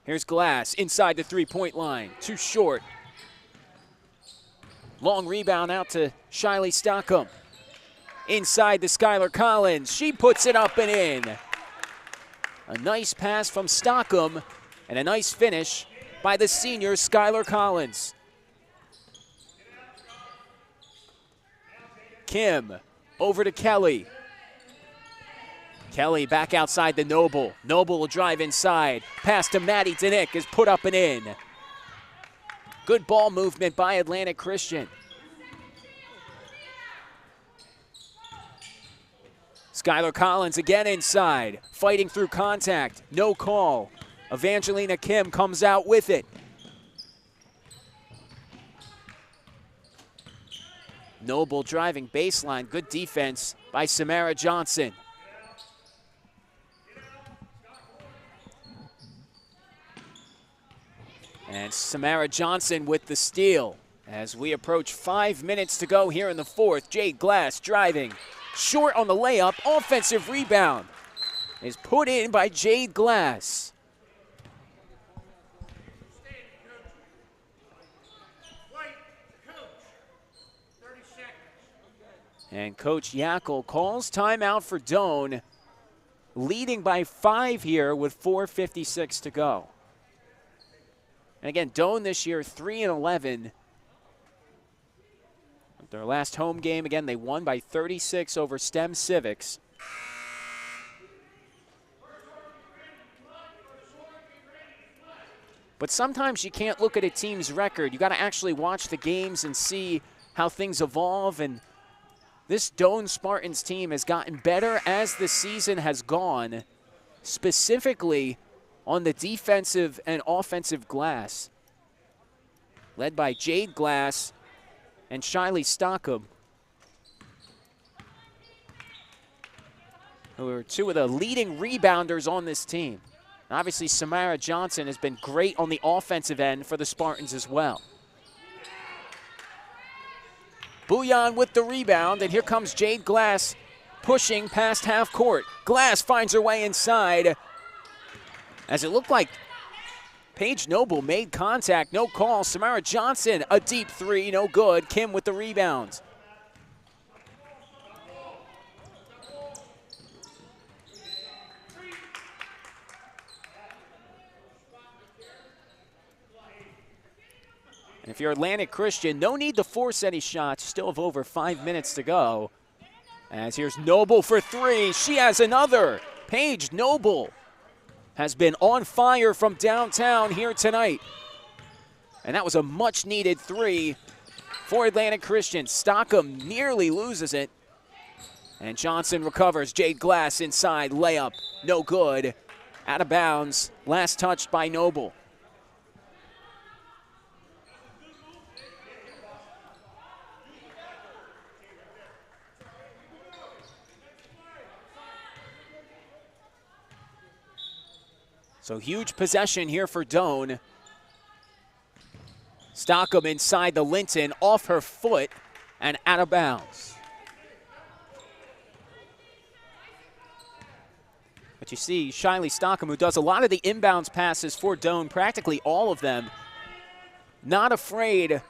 Here's Glass inside the 3-point line. Too short. Long rebound out to Shiley Stockham. Inside to Skylar Collins. She puts it up and in. A nice pass from Stockham and a nice finish by the senior Skylar Collins. Kim over to Kelly. Kelly back outside to Noble. Noble will drive inside. Pass to Maddie Denick is put up and in. Good ball movement by Atlantic Christian. Skylar Collins again inside. Fighting through contact. No call. Evangelina Kim comes out with it. Noble driving baseline. Good defense by Samara Johnson. And Samara Johnson with the steal as we approach 5 minutes to go here in the fourth. Jade Glass driving. Short on the layup. Offensive rebound is put in by Jade Glass. And Coach Yackel calls timeout for Doane, leading by 5 here with 4:56 to go. And again, Doane this year 3-11. Their last home game, again, they won by 36 over STEM Civics. But sometimes you can't look at a team's record. You got to actually watch the games and see how things evolve. And this Doane Spartans team has gotten better as the season has gone, specifically on the defensive and offensive glass, led by Jade Glass and Shiley Stockham, who are 2 of the leading rebounders on this team. And obviously, Samara Johnson has been great on the offensive end for the Spartans as well. Bouillon with the rebound, and here comes Jade Glass pushing past half court. Glass finds her way inside, as it looked like Paige Noble made contact, no call. Samara Johnson, a deep 3, no good. Kim with the rebound. And if you're Atlantic Christian, no need to force any shots. You still have over 5 minutes to go. As here's Noble for 3. She has another. Paige Noble has been on fire from downtown here tonight. And that was a much-needed 3 for Atlantic Christian. Stockham nearly loses it. And Johnson recovers. Jade Glass inside, layup, no good. Out of bounds, last touched by Noble. So huge possession here for Doane. Stockham inside the Linton, off her foot and out of bounds. But you see Shiley Stockham, who does a lot of the inbounds passes for Doane, practically all of them, not afraid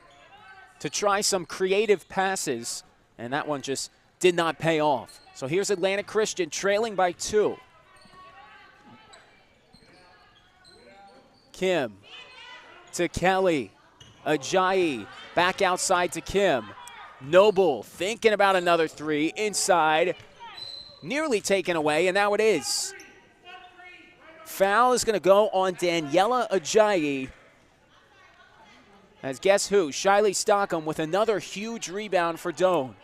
to try some creative passes, and that one just did not pay off. So here's Atlantic Christian trailing by 2. Kim to Kelly. Ajayi back outside to Kim. Noble thinking about another 3 inside. Nearly taken away, and now it is. Foul is going to go on Daniela Ajayi. As guess who? Shiley Stockham with another huge rebound for Doane.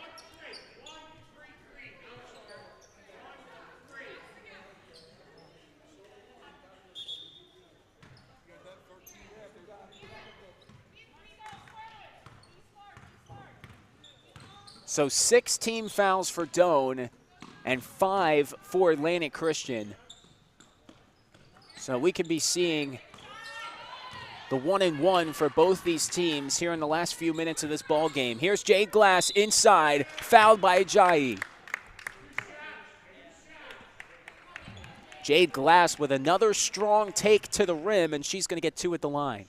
So 6 team fouls for Doane and 5 for Atlantic Christian. So we could be seeing the 1-and-1 for both these teams here in the last few minutes of this ball game. Here's Jade Glass inside, fouled by Ajayi. Jade Glass with another strong take to the rim, and she's going to get 2 at the line.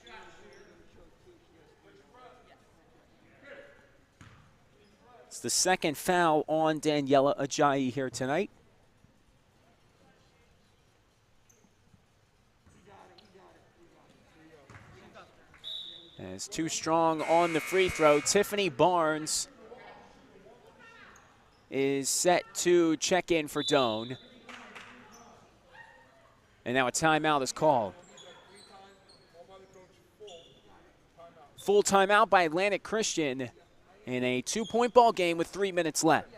It's the second foul on Daniela Ajayi here tonight. As too strong on the free throw, Tiffany Barnes is set to check in for Doane. And now a timeout is called. Full timeout by Atlantic Christian in a 2-point ball game with 3 minutes left.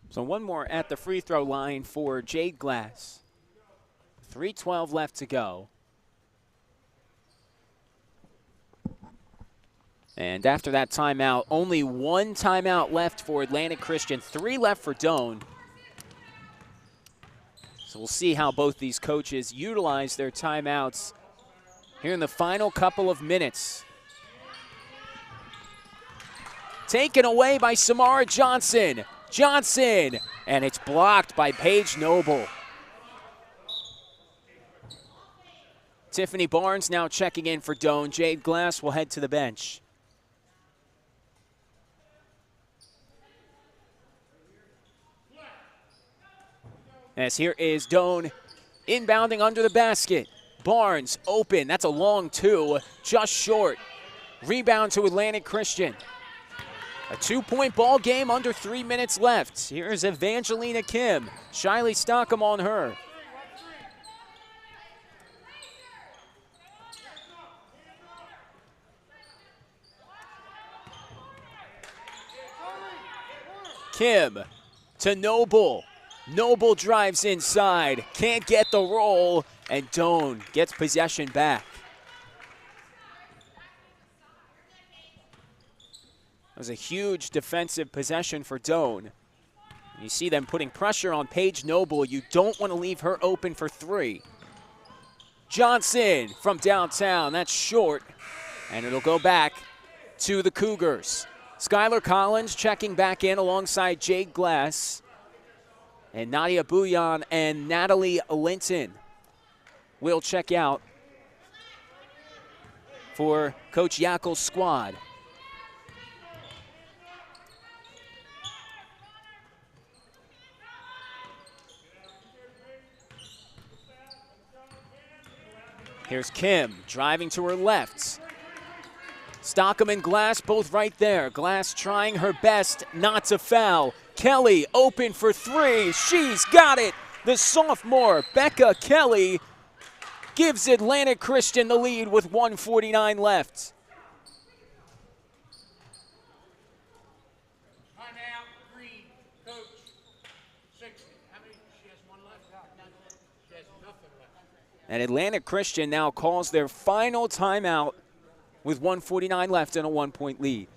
So one more at the free throw line for Jade Glass. 3:12 left to go. And after that timeout, only 1 timeout left for Atlantic Christian, 3 left for Doane. So we'll see how both these coaches utilize their timeouts here in the final couple of minutes. Taken away by Samara Johnson. Johnson, and it's blocked by Paige Noble. Tiffany Barnes now checking in for Doane. Jade Glass will head to the bench. As here is Doane inbounding under the basket. Barnes open, that's a long 2, just short. Rebound to Atlantic Christian. A 2-point ball game under 3 minutes left. Here's Evangelina Kim. Shiley Stockham on her. Kim to Noble. Noble drives inside. Can't get the roll, and Doane gets possession back. That was a huge defensive possession for Doane. You see them putting pressure on Paige Noble. You don't want to leave her open for 3. Johnson from downtown. That's short, and it'll go back to the Cougars. Skylar Collins checking back in alongside Jade Glass and Nadia Bouillon and Natalie Linton. will check out for Coach Yackel's squad. Here's Kim driving to her left. Stockham and Glass both right there. Glass trying her best not to foul. Kelly open for three. She's got it. The sophomore, Becca Kelly, gives Atlantic Christian the lead with 1:49 left. Timeout, Green, coach, 60. How many? She has one left? She has nothing left. And Atlantic Christian now calls their final timeout with 1:49 left and a 1-point lead.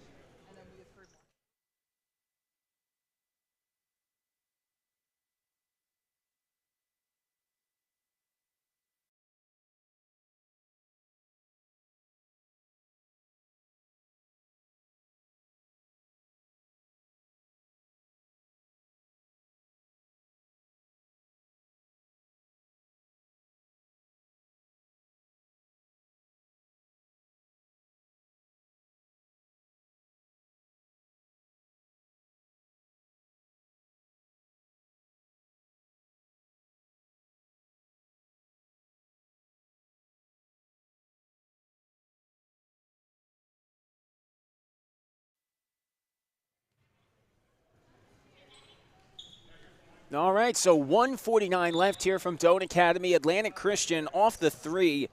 All right, so 1:49 left here from Doane Academy. Atlantic Christian off the three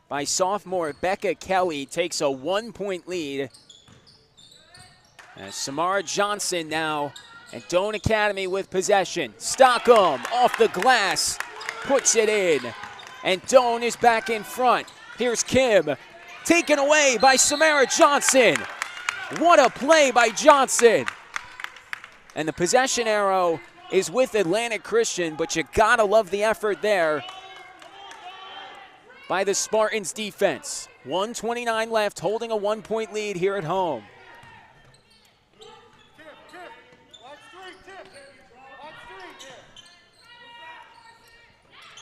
by sophomore Becca Kelly takes a 1-point lead. As Samara Johnson now and Doane Academy with possession. Stockham off the glass, puts it in. And Doane is back in front. Here's Kim, taken away by Samara Johnson. What a play by Johnson. And the possession arrow is with Atlantic Christian, but you gotta love the effort there by the Spartans defense. 1:29 left, holding a 1-point lead here at home.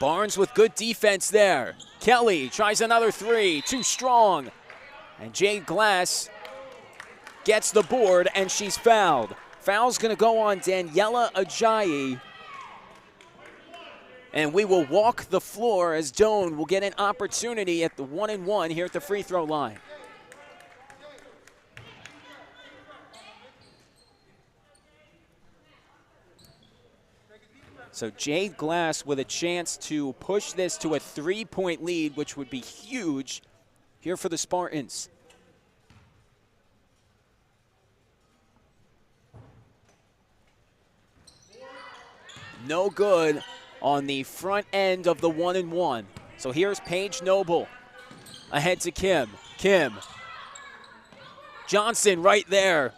Barnes with good defense there. Kelly tries another three, too strong. And Jade Glass gets the board, and she's fouled. Foul's going to go on Daniela Ajayi. And we will walk the floor as Doane will get an opportunity at the 1-and-1 here at the free throw line. So Jade Glass with a chance to push this to a 3-point lead, which would be huge here for the Spartans. No good on the front end of the 1-and-1. So here's Paige Noble ahead to Kim. Kim. Johnson right there.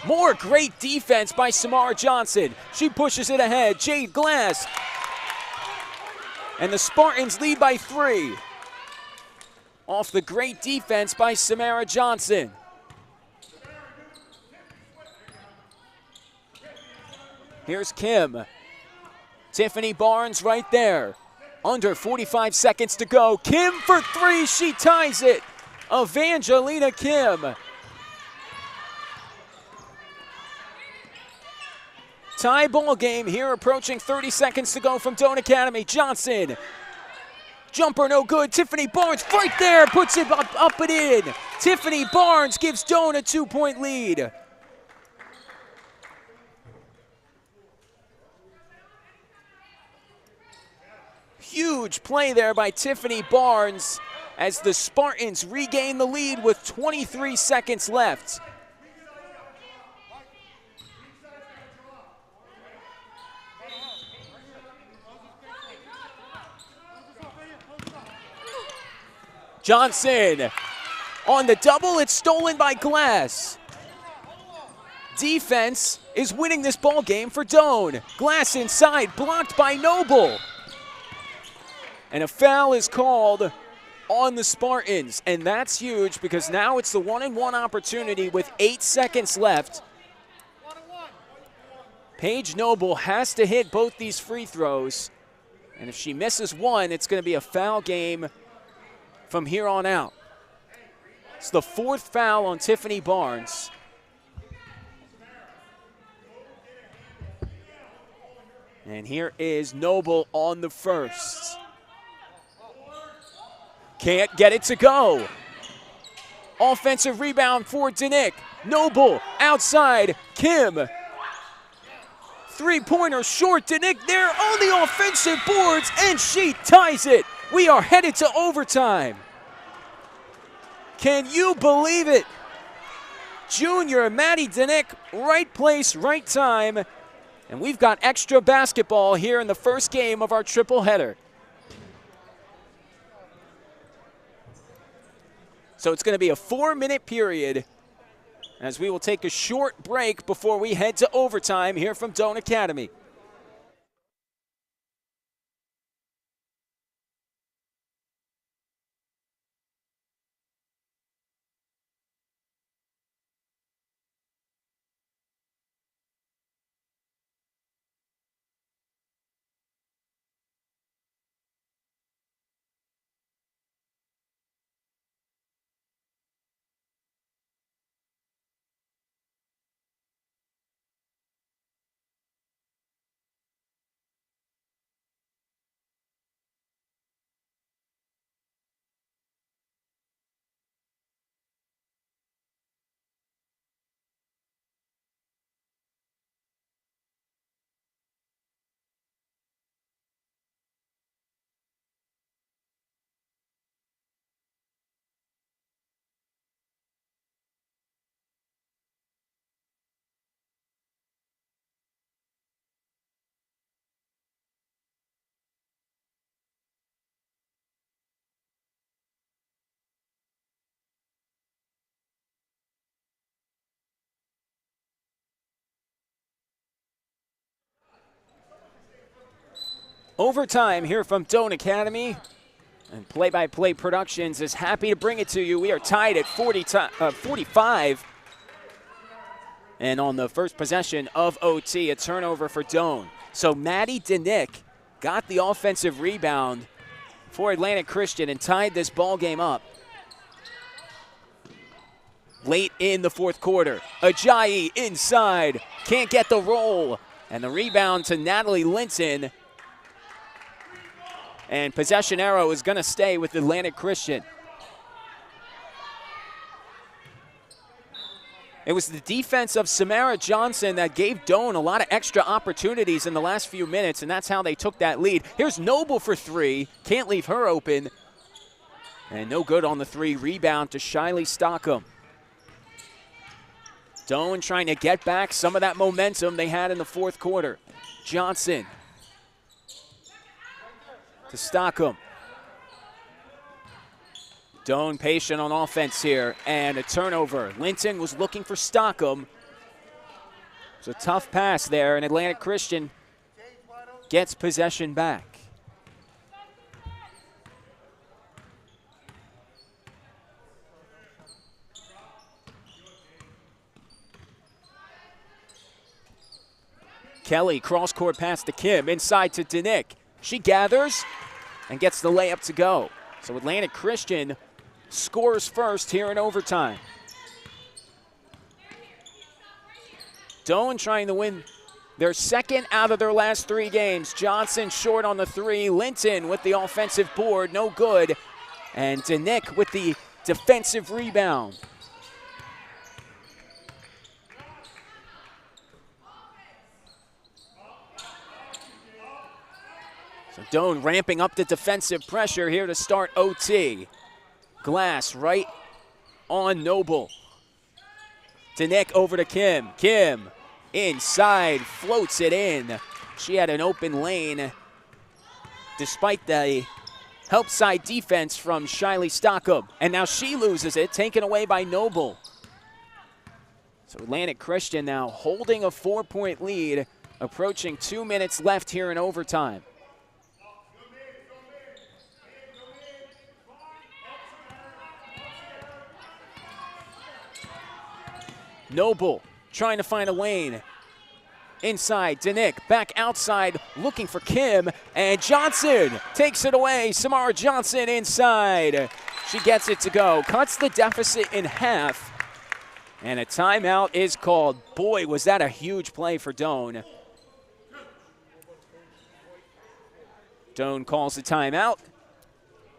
More great defense by Samara Johnson. She pushes it ahead. Jade Glass. And the Spartans lead by 3. Off the great defense by Samara Johnson. Here's Kim. Tiffany Barnes right there. Under 45 seconds to go. Kim for 3. She ties it. Evangelina Kim. Tie ball game here, approaching 30 seconds to go from Doane Academy. Johnson. Jumper no good. Tiffany Barnes right there. Puts it up and in. Tiffany Barnes gives Doane a 2-point lead. Huge play there by Tiffany Barnes as the Spartans regain the lead with 23 seconds left. Johnson on the double, it's stolen by Glass. Defense is winning this ball game for Doane. Glass inside, blocked by Noble. And a foul is called on the Spartans, and that's huge because now it's the 1-and-1 opportunity with 8 seconds left. Paige Noble has to hit both these free throws. And if she misses one, it's going to be a foul game from here on out. It's the 4th foul on Tiffany Barnes. And here is Noble on the first. Can't get it to go. Offensive rebound for Danick. Noble outside. Kim. Three-pointer short. Danick there on the offensive boards, and she ties it. We are headed to overtime. Can you believe it? Junior Maddie Danick, right place, right time. And we've got extra basketball here in the first game of our triple header. So it's going to be a 4-minute period as we will take a short break before we head to overtime here from Doane Academy. Overtime here from Doane Academy. And Play-by-Play Productions is happy to bring it to you. We are tied at 45. And on the first possession of OT, a turnover for Doane. So Maddie Danick got the offensive rebound for Atlantic Christian and tied this ball game up. Late in the 4th quarter, Ajayi inside, can't get the roll. And the rebound to Natalie Linton. And possession arrow is going to stay with Atlantic Christian. It was the defense of Samara Johnson that gave Doane a lot of extra opportunities in the last few minutes, and that's how they took that lead. Here's Noble for 3. Can't leave her open. And no good on the 3. Rebound to Shiley Stockham. Doane trying to get back some of that momentum they had in the 4th quarter. Johnson to Stockham. Doane patient on offense here, and a turnover. Linton was looking for Stockham. It's a tough pass there, and Atlantic Christian gets possession back. Kelly, cross-court pass to Kim, inside to Danick. She gathers and gets the layup to go. So Atlantic Christian scores first here in overtime. Doane trying to win their second out of their last 3 games. Johnson short on the 3. Linton with the offensive board, no good. And Danick with the defensive rebound. So Doane ramping up the defensive pressure here to start OT. Glass right on Noble. Danick over to Kim. Kim inside, floats it in. She had an open lane despite the help side defense from Shiley Stockham. And now she loses it, taken away by Noble. So Atlantic Christian now holding a 4-point lead, approaching 2 minutes left here in overtime. Noble trying to find a lane. inside, Danick back outside looking for Kim, and Johnson takes it away. Samara Johnson inside. She gets it to go, cuts the deficit in half, and a timeout is called. Boy, was that a huge play for Doane. Doane calls the timeout,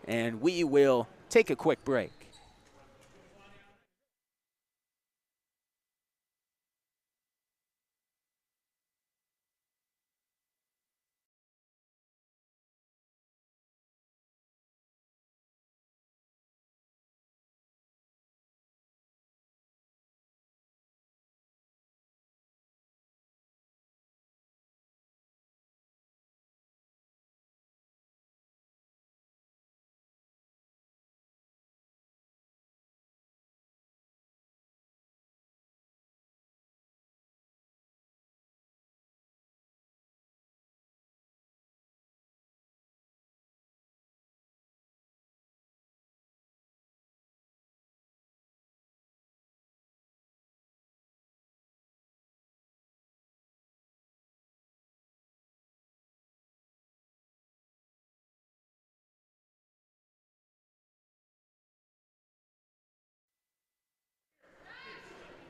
and we will take a quick break.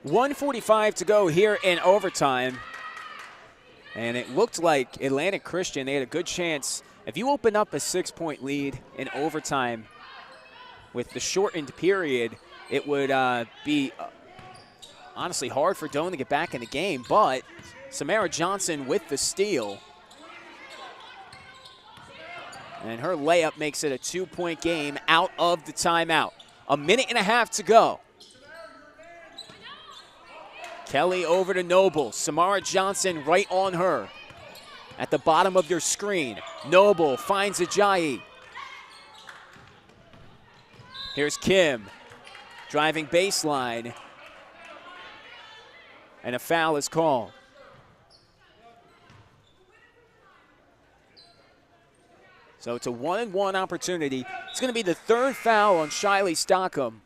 .145 to go here in overtime. And it looked like Atlantic Christian, they had a good chance. If you open up a 6-point lead in overtime with the shortened period, it would be honestly hard for Doane to get back in the game. But Samara Johnson with the steal. And her layup makes it a 2-point game out of the timeout. A minute and a half to go. Kelly over to Noble. Samara Johnson right on her. At the bottom of your screen, Noble finds Ajayi. Here's Kim, driving baseline. And a foul is called. So it's a 1-and-1 opportunity. It's going to be the third foul on Shiley Stockham.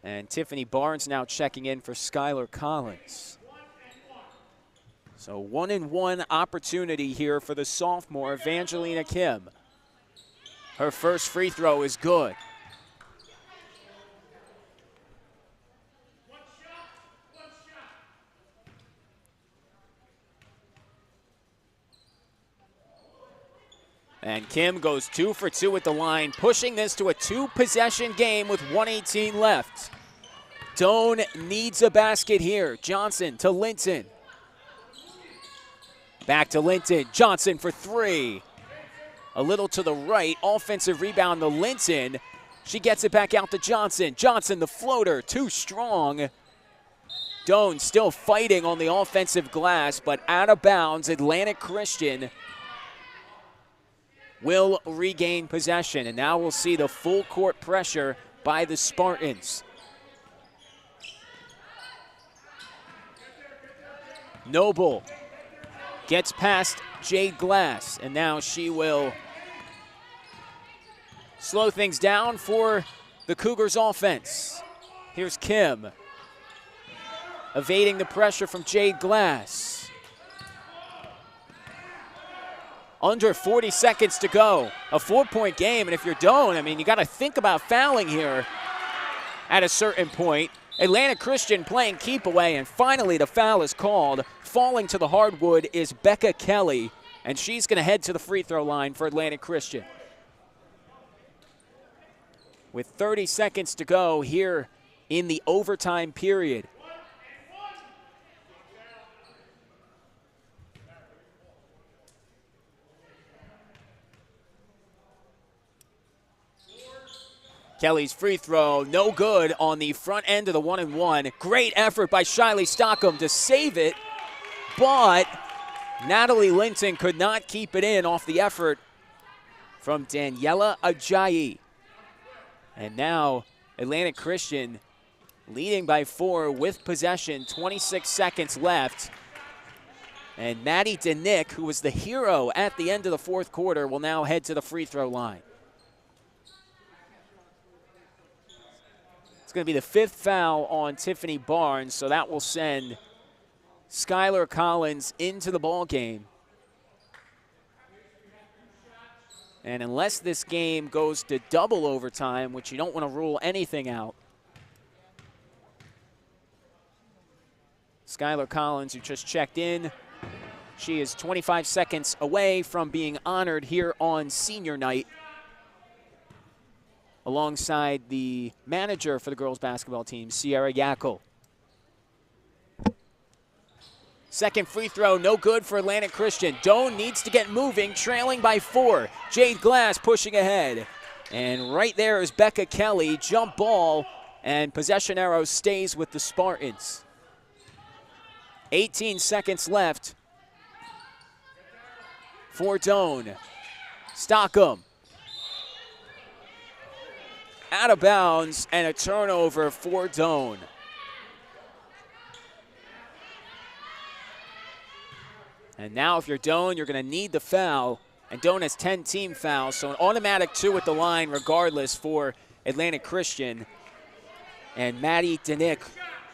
And Tiffany Barnes now checking in for Skylar Collins. So 1-and-1 opportunity here for the sophomore, Evangelina Kim. Her first free throw is good. And Kim goes 2 for 2 at the line, pushing this to a 2-possession game with 1:18 left. Doane needs a basket here. Johnson to Linton. Back to Linton. Johnson for 3. A little to the right. Offensive rebound to Linton. She gets it back out to Johnson. Johnson, the floater, too strong. Doane still fighting on the offensive glass, but out of bounds. Atlantic Christian will regain possession, and now we'll see the full court pressure by the Spartans. Noble gets past Jade Glass, and now she will slow things down for the Cougars offense. Here's Kim, evading the pressure from Jade Glass. Under 40 seconds to go. A 4-point game, and if you're Doane, I mean, you got to think about fouling here at a certain point. Atlantic Christian playing keep away, and finally the foul is called. Falling to the hardwood is Becca Kelly, and she's going to head to the free throw line for Atlantic Christian. With 30 seconds to go here in the overtime period. Kelly's free throw, no good on the front end of the 1-and-1. Great effort by Shiley Stockham to save it, but Natalie Linton could not keep it in off the effort from Daniela Ajayi. And now Atlantic Christian leading by 4 with possession, 26 seconds left. And Maddie Danick, who was the hero at the end of the fourth quarter, will now head to the free throw line. It's going to be the 5th foul on Tiffany Barnes, so that will send Skylar Collins into the ball game. And unless this game goes to double overtime, which you don't want to rule anything out, Skylar Collins, who just checked in, she is 25 seconds away from being honored here on senior night alongside the manager for the girls basketball team, Sierra Yackel. Second free throw, no good for Atlantic Christian. Doane needs to get moving, trailing by 4. Jade Glass pushing ahead. And right there is Becca Kelly, jump ball, and possession arrow stays with the Spartans. 18 seconds left for Doane. Stockham. Out of bounds, and a turnover for Doane. And now if you're Doane, you're going to need the foul. And Doane has 10 team fouls, so an automatic 2 at the line regardless for Atlantic Christian. And Maddie Denick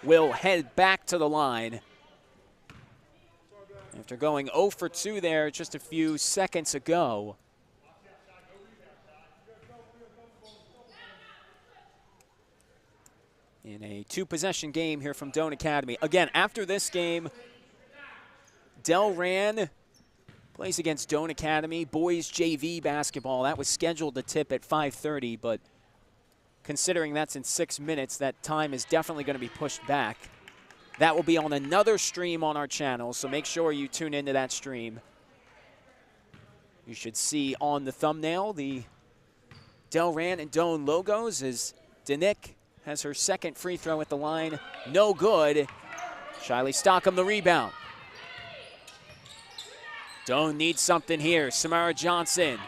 will head back to the line after going 0 for 2 there just a few seconds ago. In a 2-possession game here from Doane Academy. Again, after this game, Delran plays against Doane Academy. Boys JV basketball. That was scheduled to tip at 5:30, but considering that's in 6 minutes, that time is definitely going to be pushed back. That will be on another stream on our channel, so make sure you tune into that stream. You should see on the thumbnail the Delran and Doane logos as Denick has her second free throw at the line. No good. Shiley Stockham the rebound. Doane needs something here. Samara Johnson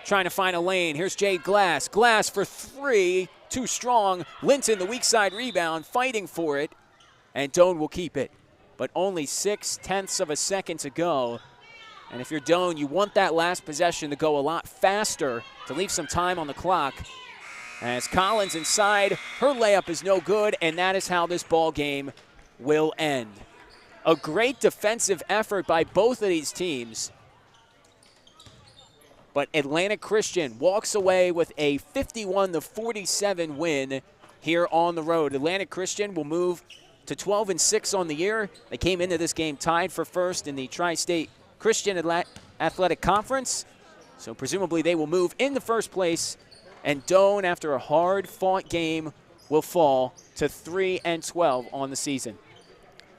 trying to find a lane. Here's Jade Glass. Glass for 3. Too strong. Linton, the weak side rebound, fighting for it. And Doane will keep it. But only 0.6 of a second to go. And if you're Doane, you want that last possession to go a lot faster to leave some time on the clock. As Collins inside, her layup is no good, and that is how this ball game will end. A great defensive effort by both of these teams. But Atlantic Christian walks away with a 51-47 win here on the road. Atlantic Christian will move to 12-6 on the year. They came into this game tied for first in the Tri-State Christian Athletic Conference. So presumably they will move in the first place. And Doane, after a hard-fought game, will fall to 3-12 on the season.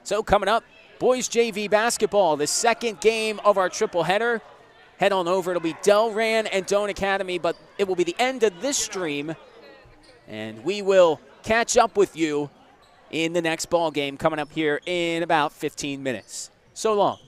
So coming up, boys JV basketball, the second game of our triple header. Head on over. It'll be Delran and Doane Academy, but it will be the end of this stream. And we will catch up with you in the next ball game coming up here in about 15 minutes. So long.